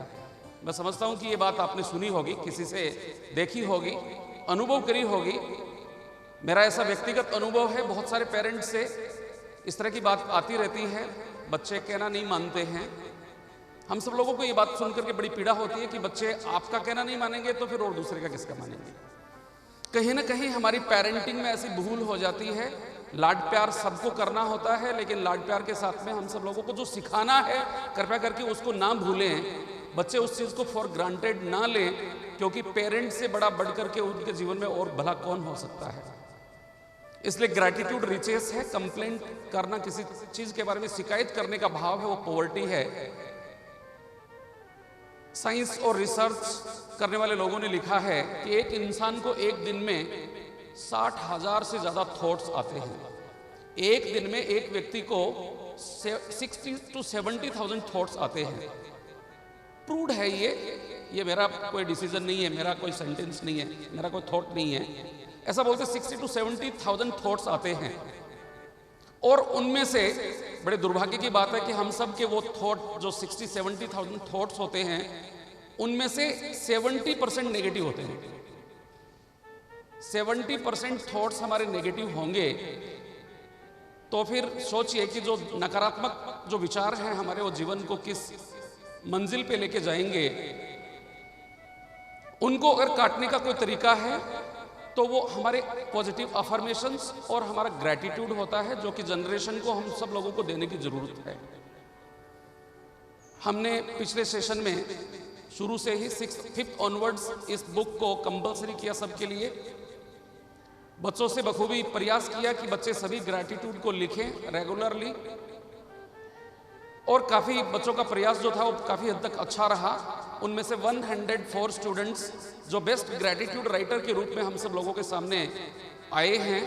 [SPEAKER 9] मैं समझता हूँ कि ये बात आपने सुनी होगी, किसी से देखी होगी, अनुभव करी होगी। मेरा ऐसा व्यक्तिगत अनुभव है, बहुत सारे पेरेंट्स से इस तरह की बात आती रहती है, बच्चे कहना नहीं मानते हैं। हम सब लोगों को ये बात सुनकर के बड़ी पीड़ा होती है कि बच्चे आपका कहना नहीं मानेंगे तो फिर और दूसरे का किसका मानेंगे। कहीं ना कहीं हमारी पेरेंटिंग में ऐसी भूल हो जाती है। लाड प्यार सबको करना होता है, लेकिन लाड प्यार के साथ में हम सब लोगों को जो सिखाना है कृपया करके उसको ना भूलें। बच्चे उस चीज़ को फॉर ग्रांटेड ना लें, क्योंकि पेरेंट्स से बड़ा बढ़ करके उनके जीवन में और भला कौन हो सकता है। इसलिए ग्रैटिट्यूड रिचेस है। कंप्लेंट करना, किसी चीज़ के बारे में शिकायत करने का भाव है, वो पॉवर्टी है। साइंस और रिसर्च करने वाले लोगों ने लिखा है कि एक इंसान को एक दिन में 60,000 से ज्यादा थॉट्स आते हैं। एक दिन में एक व्यक्ति को 60 to 70,000 थॉट्स आते हैं। प्रूव्ड है ये मेरा कोई डिसीजन नहीं है, मेरा कोई सेंटेंस नहीं है, मेरा कोई थॉट नहीं है। ऐसा बोलते 60 to 70,000 थॉट्स आते हैं और उनमें से बड़े दुर्भाग्य की बात है कि हम सब के वो थॉट जो 60-70,000 थॉट्स होते हैं उनमें से 70% नेगेटिव होते हैं। 70% थॉट्स हमारे नेगेटिव होंगे तो फिर सोचिए कि जो नकारात्मक जो विचार हैं हमारे, वो जीवन को किस मंजिल पे लेके जाएंगे। उनको अगर काटने का कोई तरीका है तो वो हमारे पॉजिटिव अफर्मेशंस और हमारा ग्रैटिट्यूड होता है, जो कि जनरेशन को हम सब लोगों को देने की जरूरत है। हमने पिछले सेशन में शुरू से ही 5th ऑनवर्ड्स इस बुक को कंपलसरी किया सबके लिए। बच्चों से बखूबी प्रयास किया कि बच्चे सभी ग्रैटिट्यूड को लिखें रेगुलरली, और काफ़ी बच्चों का प्रयास जो था वो काफ़ी हद तक अच्छा रहा। उनमें से 104 स्टूडेंट्स जो बेस्ट ग्रैटिट्यूड राइटर के रूप में हम सब लोगों के सामने आए हैं।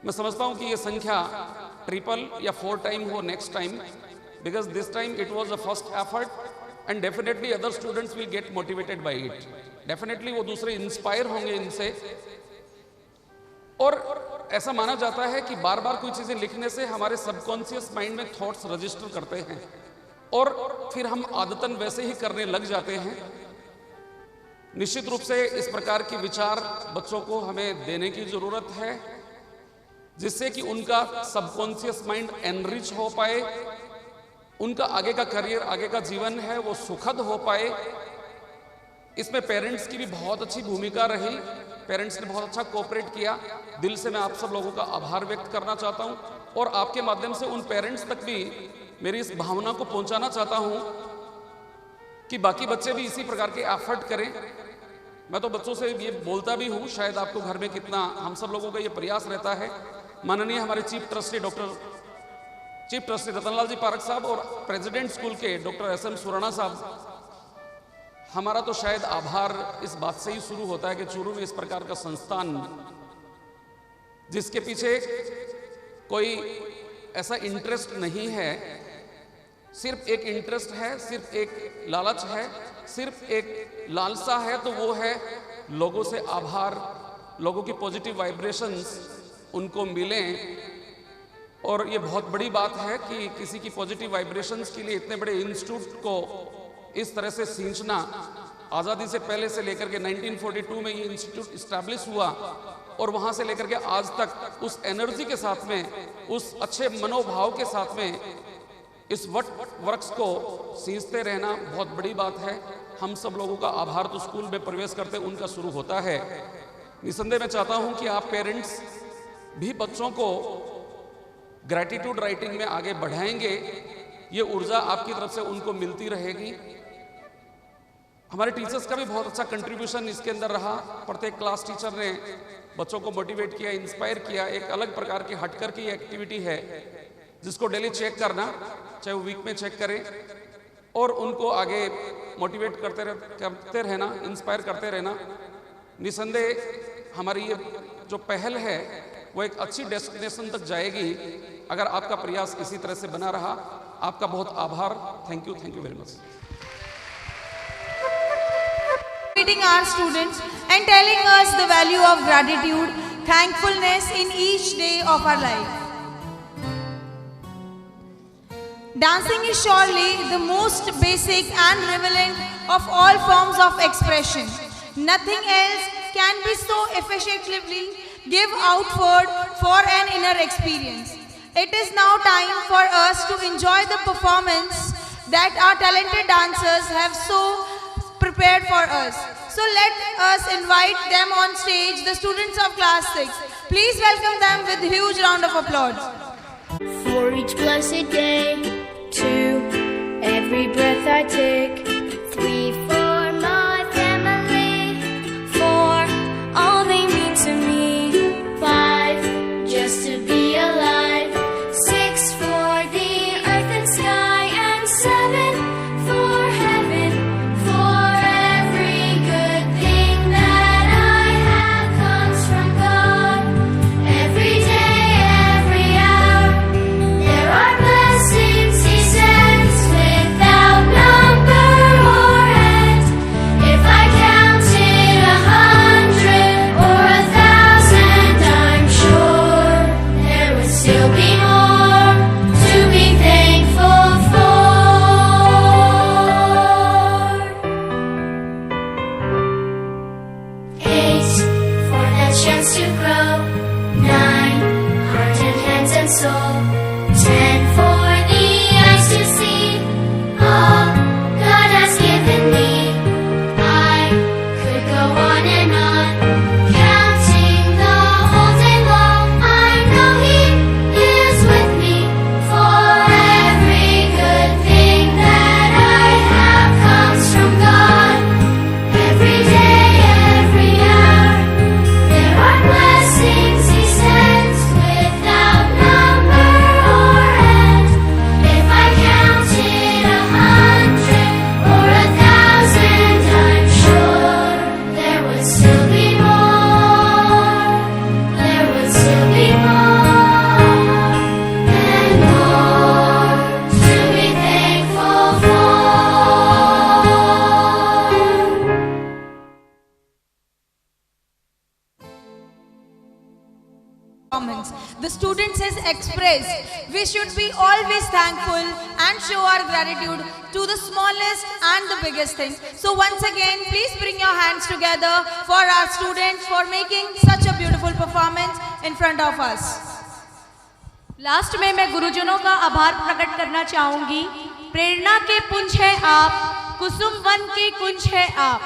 [SPEAKER 9] मैं समझता हूं कि ये संख्या ट्रिपल या 4 टाइम हो next time, because this time it was the first effort and definitely other students will get motivated by it. Definitely वो दूसरे इंस्पायर होंगे इनसे। और ऐसा माना जाता है कि बार बार कोई चीज़ें लिखने से हमारे सबकॉन्शियस माइंड में थॉट्स रजिस्टर करते हैं और फिर हम आदतन वैसे ही करने लग जाते हैं। निश्चित रूप से इस प्रकार के विचार बच्चों को हमें देने की जरूरत है, जिससे कि उनका सबकॉन्शियस माइंड एनरिच हो पाए, उनका आगे का करियर, आगे का जीवन है वो सुखद हो पाए। इसमें पेरेंट्स की भी बहुत अच्छी भूमिका रही। पेरेंट्स ने बहुत अच्छा कोऑपरेट किया। दिल से मैं आप सब लोगों का आभार व्यक्त करना चाहता हूं और आपके माध्यम से उन पेरेंट्स तक भी मेरी इस भावना को पहुंचाना चाहता हूं कि बाकी बच्चे भी इसी प्रकार के एफर्ट करें। मैं तो बच्चों से ये बोलता भी हूं, शायद आपको घर में कितना हम सब लोगों का ये प्रयास रहता है। माननीय हमारे चीफ ट्रस्टी रतनलाल जी पारक साहब और प्रेसिडेंट स्कूल के डॉक्टर SM सुराणा साहब, हमारा तो शायद आभार इस बात से ही शुरू होता है कि चूरू में इस प्रकार का संस्थान, जिसके पीछे कोई ऐसा इंटरेस्ट नहीं है, सिर्फ एक इंटरेस्ट है, सिर्फ एक लालच है, सिर्फ एक लालसा है, तो वो है लोगों से आभार, लोगों की पॉजिटिव वाइब्रेशंस उनको मिलें। और ये बहुत बड़ी बात है कि किसी की पॉजिटिव वाइब्रेशंस के लिए इतने बड़े इंस्टीट्यूट को इस तरह से सींचना। आज़ादी से पहले से लेकर के 1942 में ये इंस्टीट्यूट इस्टेब्लिश हुआ और वहाँ से लेकर के आज तक उस एनर्जी के साथ में, उस अच्छे मनोभाव के साथ में इस वृक्ष को सींचते रहना बहुत बड़ी बात है। हम सब लोगों का आभार तो स्कूल में प्रवेश करते उनका शुरू होता है। निसंदेह मैं चाहता हूँ कि आप पेरेंट्स भी बच्चों को ग्रैटिट्यूड राइटिंग में आगे बढ़ाएंगे। ये ऊर्जा आपकी तरफ से उनको मिलती रहेगी। हमारे टीचर्स का भी बहुत अच्छा कंट्रीब्यूशन इसके अंदर रहा। प्रत्येक क्लास टीचर ने बच्चों को मोटिवेट किया, इंस्पायर किया। एक अलग प्रकार की हटकर की एक्टिविटी है जिसको डेली चेक करना, चाहे वो वीक में चेक करें और उनको आगे मोटिवेट करते रहना, इंस्पायर करते रहना। निसंदेह हमारी ये जो पहल है वो एक अच्छी डेस्टिनेशन तक जाएगी अगर आपका प्रयास इसी तरह से बना रहा। आपका बहुत आभार। Thank you very much.
[SPEAKER 1] motivating our students and telling us the value of gratitude, thankfulness in each day of our life. Dancing is surely the most basic and relevant of all forms of expression. Nothing else can be so effectively give outward for an inner experience. It is now time for us to enjoy the performance that our talented dancers have so prepared for us. So let us invite them on stage, the students of class 6. Please welcome them with a huge round of applause.
[SPEAKER 10] For each blessed day, 2, every breath I take, 3, for my family, 4, all they mean to me, 5, just to be alive, 6, for the earth and sky, and 7, for heaven, for every good thing that I have comes from God. Every day, every hour, there are blessings He sends without number or end. If I counted 100 or 1,000, I'm sure there would still be more to be thankful for. 8, for that chance to grow. 9, heart and hands and soul. 10, for the eyes to see all God has given me. I could go on and on, counting the whole day long. I know He is with me, for every good thing that I have comes from God. Every day, every hour, there are blessings He sends without number or end. If I counted 100 or 1,000, I'm sure there would still be more. There would still be more and more to be thankful for.
[SPEAKER 1] Performance. The students has expressed we should be always thankful and show our gratitude to the smallest and the biggest thing. So once again, please bring your hands together for our students for making such a beautiful performance in front of us.
[SPEAKER 2] Last में मैं गुरुजनों का आभार प्रकट करना चाहूंगी। प्रेरणा के पुंज है आप, कुसुम वन के कुंज है आप,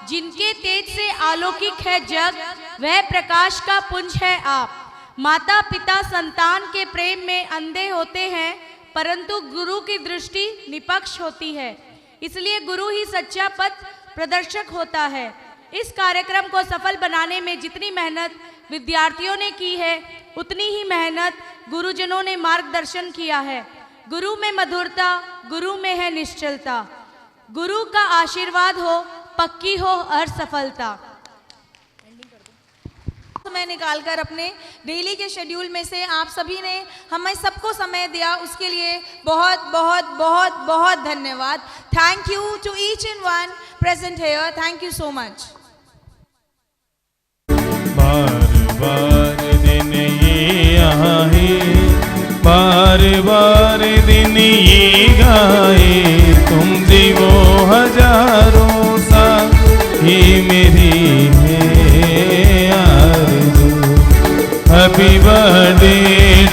[SPEAKER 2] जिनके तेज से अलौकिक है जग, वह प्रकाश का पुंज है आप। माता पिता संतान के प्रेम में अंधे होते हैं, परंतु गुरु की दृष्टि निष्पक्ष होती है, इसलिए गुरु ही सच्चा पथ प्रदर्शक होता है। इस कार्यक्रम को सफल बनाने में जितनी मेहनत विद्यार्थियों ने की है, उतनी ही मेहनत गुरुजनों ने मार्गदर्शन किया है। गुरु में मधुरता, गुरु में है निश्चलता, गुरु का आशीर्वाद हो, पक्की हो हर सफलता।
[SPEAKER 1] समय निकालकर अपने डेली के शेड्यूल में से आप सभी ने हमें सबको समय दिया, उसके लिए बहुत बहुत बहुत बहुत धन्यवाद। Thank you to each and one present here. Thank you so much.
[SPEAKER 4] बार बार दिन ये आए, बार बार दिन ये गाए, तुम जीवो हजारों सा ही मेरी है आरज़ू। Happy birthday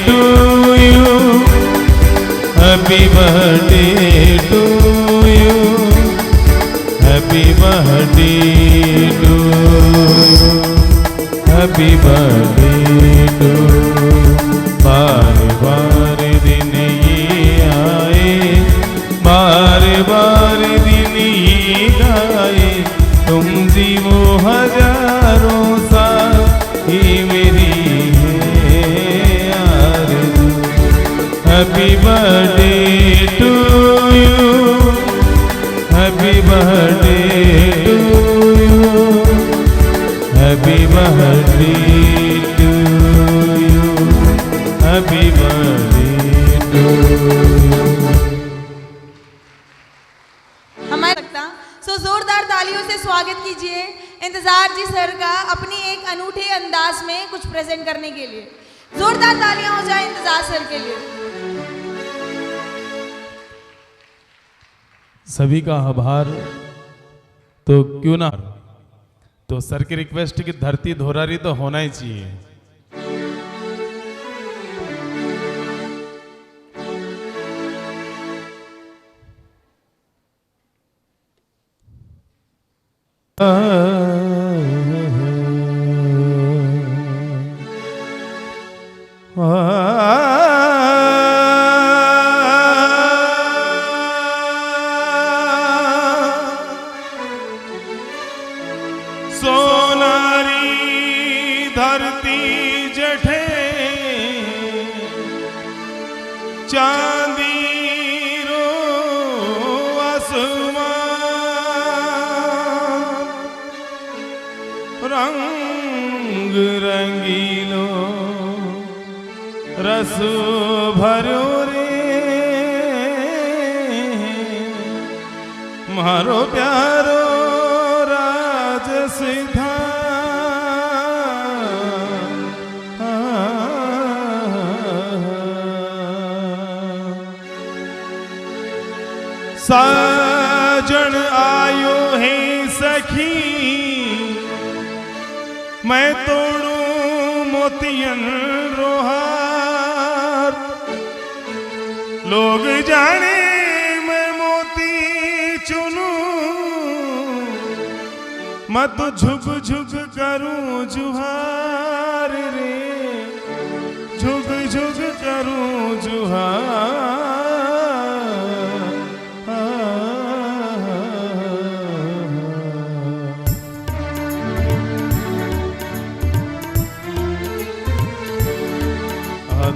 [SPEAKER 4] to you, happy birthday to you, happy birthday to you, happy birthday to. बार बार दिन ये आए, बार बार दिन ये गाए, तुम जीवो हजारों साल ही मेरी है आरज़ू। Happy birthday to you, happy birthday to you, happy birthday to you, happy birthday to you.
[SPEAKER 1] हमारे सो जोरदार तालियों से स्वागत स्वागत कीजिए इंतजार जी सर का अपनी एक अनूठे अंदाज में कुछ प्रेजेंट करने के लिए। जोरदार तालियां हो जाए इंतजार सर के लिए।
[SPEAKER 4] सभी का आभार। तो क्यों ना, तो सर की रिक्वेस्ट की धरती धोरारी तो होना ही चाहिए। सोनारी धरती जठे चांदी रो आसमान रंग रंगीलो रस भरो रे मारो प्यारो सीधा साजन आयो है सखी मैं तोड़ू मोतियन रोहार लोग जाने मैं मोती चुनू मत झुक झुक करूं जुहार रे झुक झुक करूं जुहार।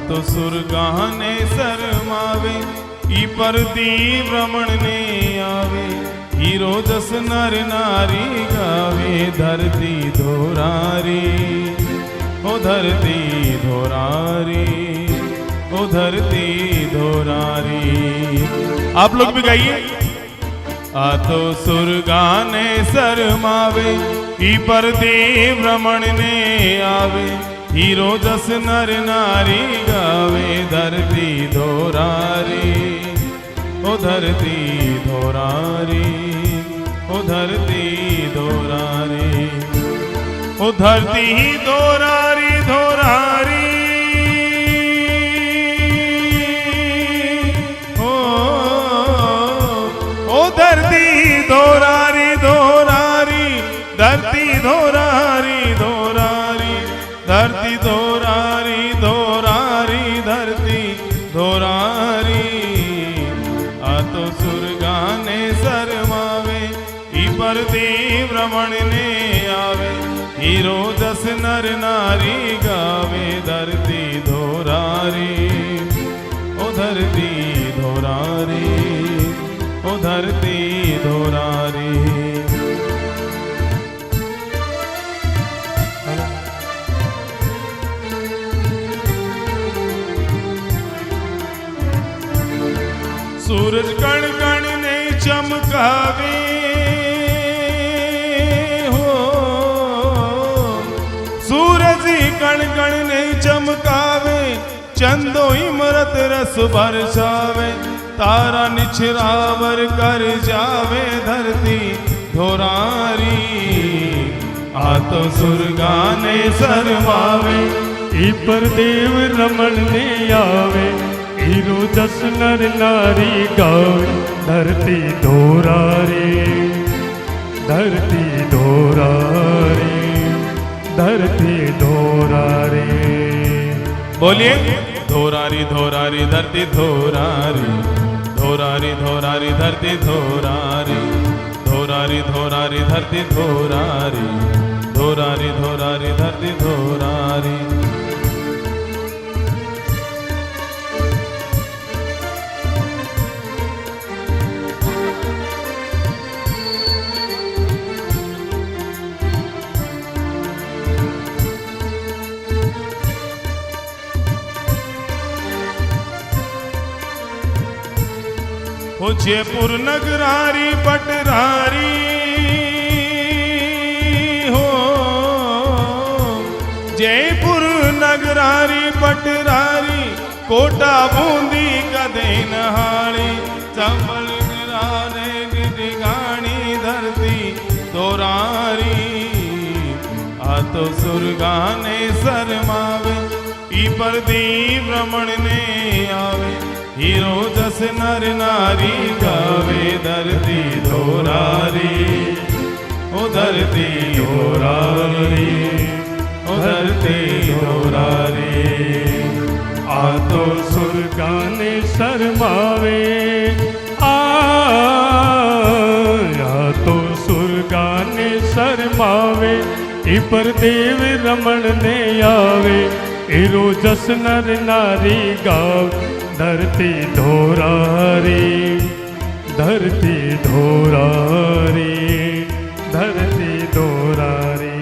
[SPEAKER 4] तो सुरगाने शरमावे ई परदी भ्रमण ने आवे हीरो जस नर नारी गावे धरती धोरारी ओ धरती धोरारी ओ धरती धोरारी। आप लोग भी गाइए। आ तो सुरगाने शरमावे ई परदी भ्रमण ने आवे हीरो जस नर नारी गावे धरती धोरारी ओ धरती धोरारी ओ धरती धोरारी ओ धरती धोरारी धोरारी ओ धरती धोरारी धोरारी धरती धोरारी धोरारी धरती धोरारी धोरारी धरती धोरारी। आ तो सुरगाने शरमावे ई परदी भ्रमण ने आवे हीरो जस नर नारी गावे धरती धोरारी ओ धरती धोरारी ओ धरती धोरारी। सूरज कण कण ने चमकावे हो सूरज कण कण ने चमकावे चंदो इमरत रस बरसावे तारा निछरावर कर जावे धरती धोरारी। आ तो सुरगाने शरमावे ई परदेव रमण ने आवे हीरो जस नर नारी गावे धरती धोरारी धरती धोरारी धरती धोरारी। बोलिए धोरारी धोरारी धरती धोरारी धोरारी धोरारी धरती धोरारी धोरारी धोरारी धरती धोरारी धोरारी धोरारी धरती धोरारी। हो जयपुर नगरारी पटरारी जयपुर नगरारी पटरारी कोटा बूंदी कदे नहाड़ी चंबल गिराने गिरगानी धरती तोरारी आ तो सुरगाने शरमावे ई पर दीव रमण ने आवे हीरो जस नर नारी गावे धरती तोरारी ओ धरती तोरारी ओ धरती तोरारी
[SPEAKER 11] आ तो सुरगाने शर्मावे आ तो सुरगाने शर्मावे इपर देव रमण ने आवे इरो जस नर नारी गाव धरती धोरारी धरती धोरारी धरती धोरारी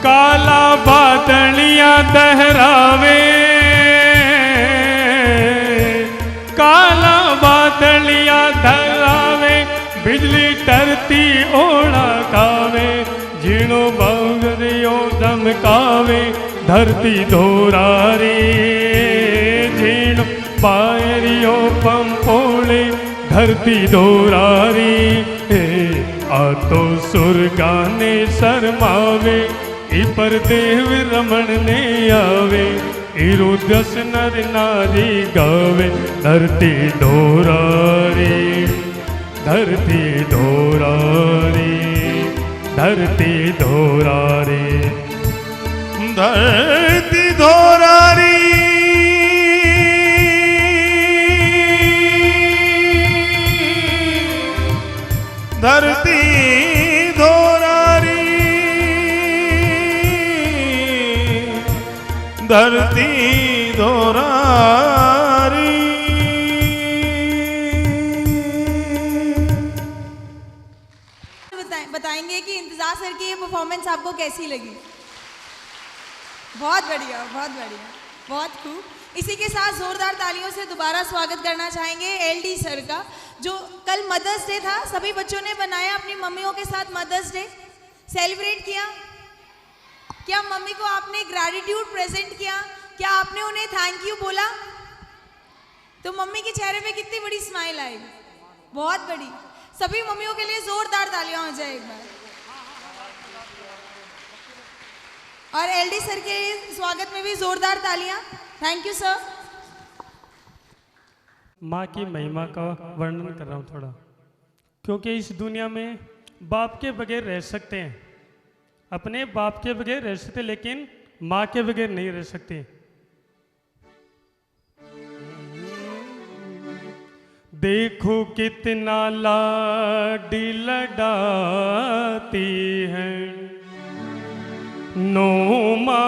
[SPEAKER 11] काला बादलियां दहरावे काला बादलियां दहरावे बिजली टरती ओढ़ा कावे झीणो बांगरियो दमकावे धरती धोरारी झीणो बायरियो पंपोले धरती धोरारी आ तो सुरगाने शर्मावे इपर देव रमण ने आवे इरो दस नर नारी गावे धरती धोरारी धरती धोरारी धरती धोरारी
[SPEAKER 4] धरती धोरारी धरती धोरारी धरती धोरारी
[SPEAKER 1] बताएंगे कि इंतजार सर की ये परफॉर्मेंस आपको कैसी लगी। बहुत बढ़िया, बहुत बढ़िया, बहुत खूब। इसी के साथ जोरदार तालियों से दोबारा स्वागत करना चाहेंगे एलडी सर का, जो कल मदर्स डे था, सभी बच्चों ने बनाया अपनी मम्मियों के साथ मदर्स डे सेलिब्रेट किया। क्या मम्मी को आपने ग्रैटिट्यूड प्रेजेंट किया? क्या आपने उन्हें थैंक यू बोला? तो मम्मी के चेहरे पे कितनी बड़ी स्माइल आई, बहुत बड़ी। सभी मम्मियों के लिए जोरदार तालियां हो जाए एक बार। और एलडी सर के स्वागत में भी जोरदार तालियां। Thank you sir.
[SPEAKER 11] माँ की महिमा का वर्णन कर रहा हूँ थोड़ा, क्योंकि इस दुनिया में बाप के बगैर रह सकते हैं, अपने बाप के बगैर रह सकते, लेकिन माँ के बगैर नहीं रह सकते। देखो कितना लाडी लडाती है नो मास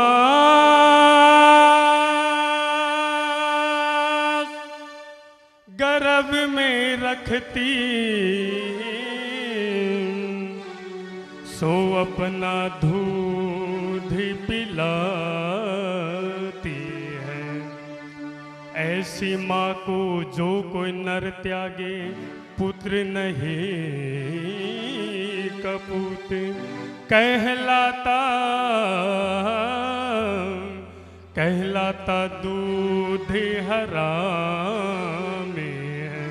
[SPEAKER 11] गर्भ में रखती सो अपना दूध पिलाती है। ऐसी माँ को जो कोई नर त्यागे पुत्र नहीं कपूत कहलाता दूध हराम है।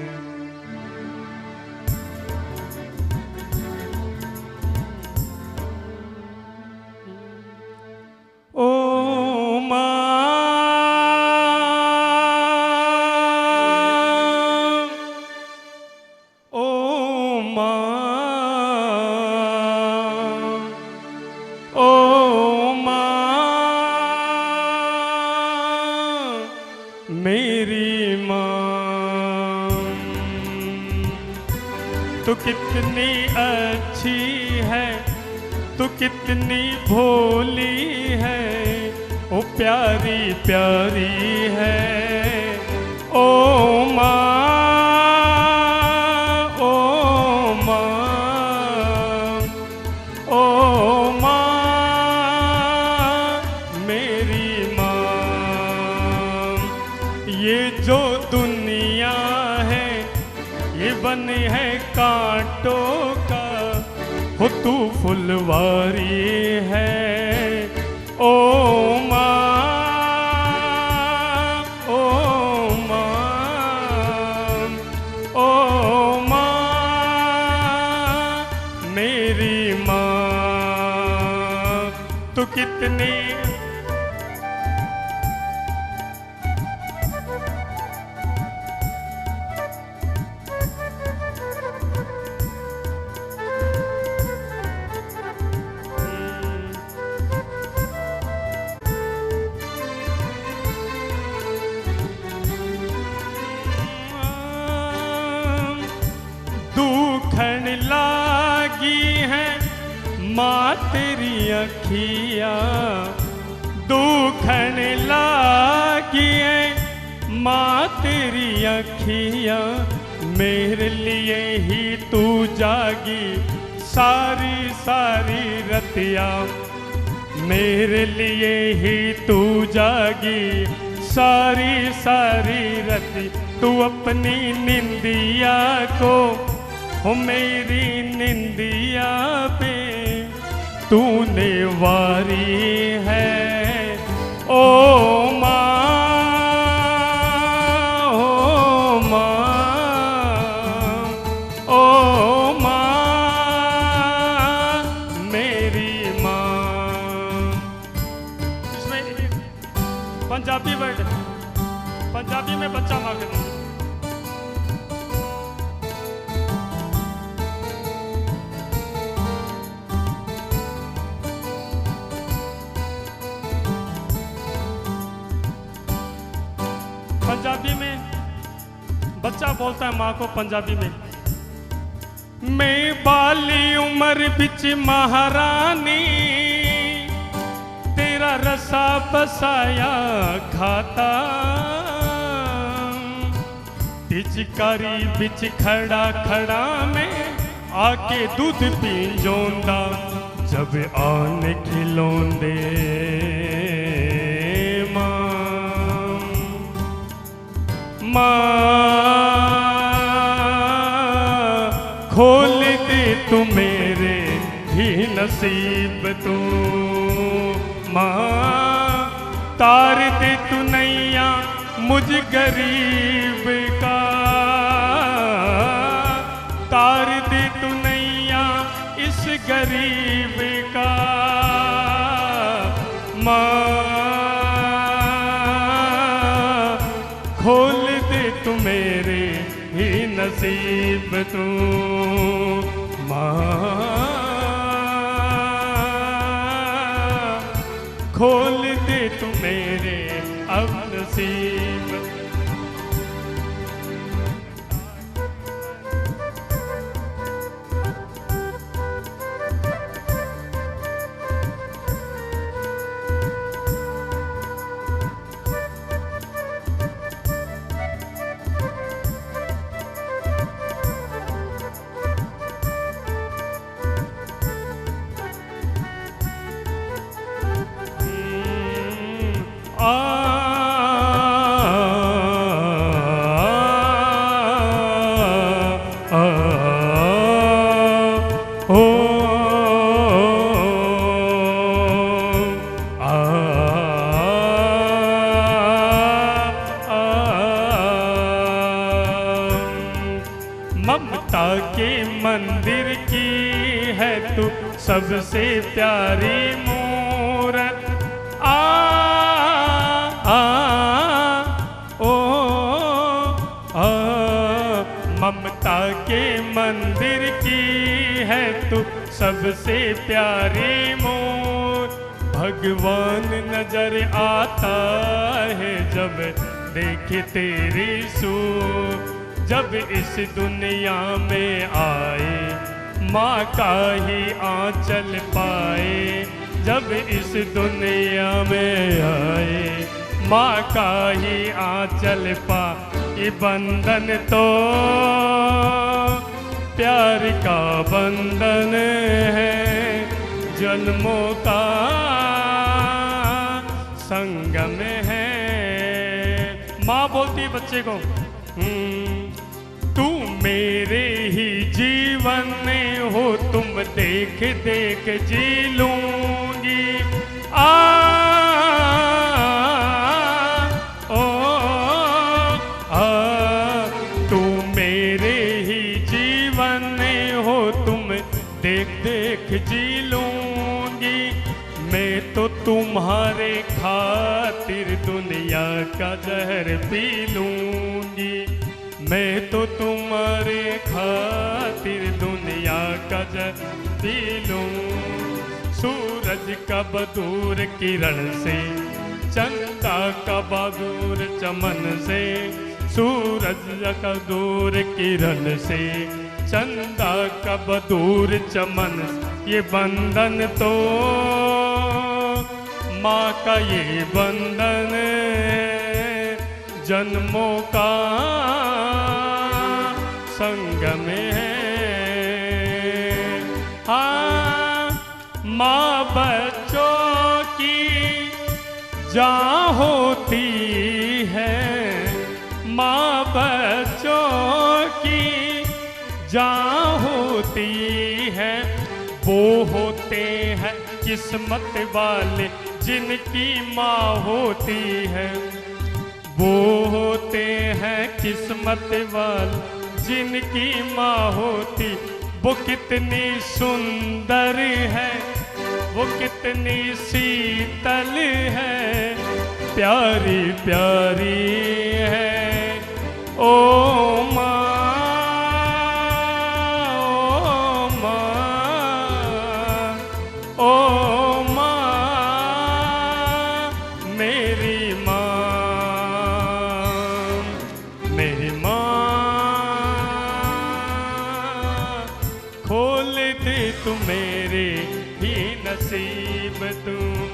[SPEAKER 11] ओ मेरी माँ तू कितनी अच्छी है, तू कितनी भोली है, ओ प्यारी प्यारी है। ओ माँ, ओ माँ, ओ माँ, मेरी माँ। ये जो दुनिया है ये बन है कांटों का, हो तू फुलवारी है। ओ जितनी दुखन लागी है माँ तेरी अखिया, दुखन लागी है माँ तेरी अखिया, मेरे लिए ही तू जागी सारी सारी रतिया, मेरे लिए ही तू जागी सारी सारी रति, तू अपनी निंदिया को हो मेरी निंदिया पे तूने वारी है। ओ माँ, ओ माँ, ओ माँ, मेरी माँ। इसमें पंजाबी वर्ड, पंजाबी में बच्चा माँ कहते हैं। पंजाबी में बच्चा बोलता है माँ को पंजाबी में, मैं बाली उम्र बिच महारानी तेरा रसा बसाया खाता, पिचकारी बिच खड़ा खड़ा में आके दूध पी जोंदा, जब आन खिलौंदे माँ खोल दे तू मेरे ही नसीब तू, माँ तार दे तू नैया मुझ गरीब का, तार दे तू नैया इस गरीब का, माँ खोल तू मेरे ही नसीब तू, माँ खोल दे तू मेरे अब नसीब। ममता के मंदिर की है तू सबसे प्यारी मूरत, ममता के मंदिर की है तू सबसे प्यारी मूरत, भगवान नजर आता है जब देखे तेरी सूरत, जब इस दुनिया में आए माँ का ही आंचल पाए, जब इस दुनिया में आए माँ का ही आंचल पाए, बंधन तो प्यार का बंधन है, जन्मों का संगम है। माँ बोलती है बच्चे को, तू मेरे ही जीवन में हो, तुम देख देख जी लूंगी, तू मेरे ही जीवन में हो, तुम देख देख जी लूंगी, मैं तो तुम्हारे खातिर दुनिया का जहर पी लूंगी, मैं तो तुम्हारे खातिर दुनिया का जहर पी लूं। सूरज का बदूर किरण से, चंदा का बदूर चमन से, सूरज का दूर किरण से, चंदा का बदूर चमन, ये बंधन तो माँ का ये बंधन जन्मों का संगम है। हाँ, माँ बच्चों की जान होती है, माँ बच्चों की जान होती है, वो होते हैं किस्मत वाले जिनकी माँ होती है, वो होते हैं किस्मत वाले जिनकी माँ होती। वो कितनी सुंदर है, वो कितनी शीतल है, प्यारी प्यारी है ओ माँ, तू मेरे ही नसीब तुम।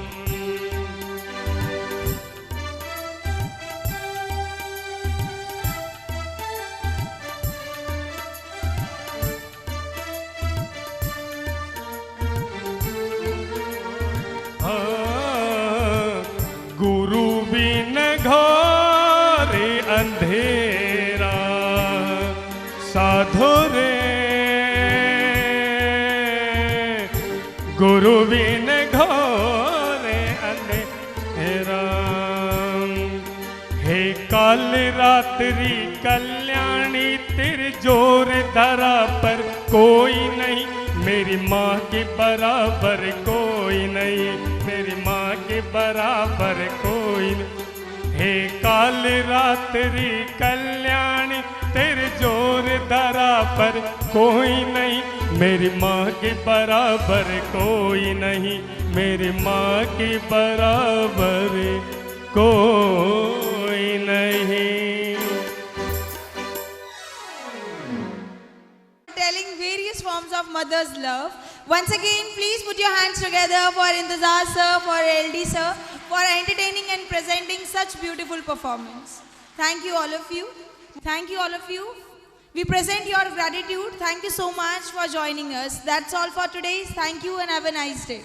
[SPEAKER 11] गुरु बिन घोरे अंधेरा, साधु रे गुरु बिन घोरे अंधेरा। हे काल रात्रि कल्याणी तेरे जोर धरा पर कोई नहीं, मेरी माँ के बराबर कोई नहीं, मेरी माँ के बराबर कोई नहीं। हे काल रात्रि कल्याणी तेरे जोर धरा पर कोई नहीं, मेरी माँ के बराबर कोई नहीं, मेरी माँ के बराबर कोई नहीं।
[SPEAKER 1] Telling various forms of mother's love. Once again, please put your hands together for Intezar sir, for LD sir, for entertaining and presenting such beautiful performance. Thank you all of you. Thank you all of you. We present your gratitude. Thank you so much for joining us. That's all for today. Thank you and have a nice day.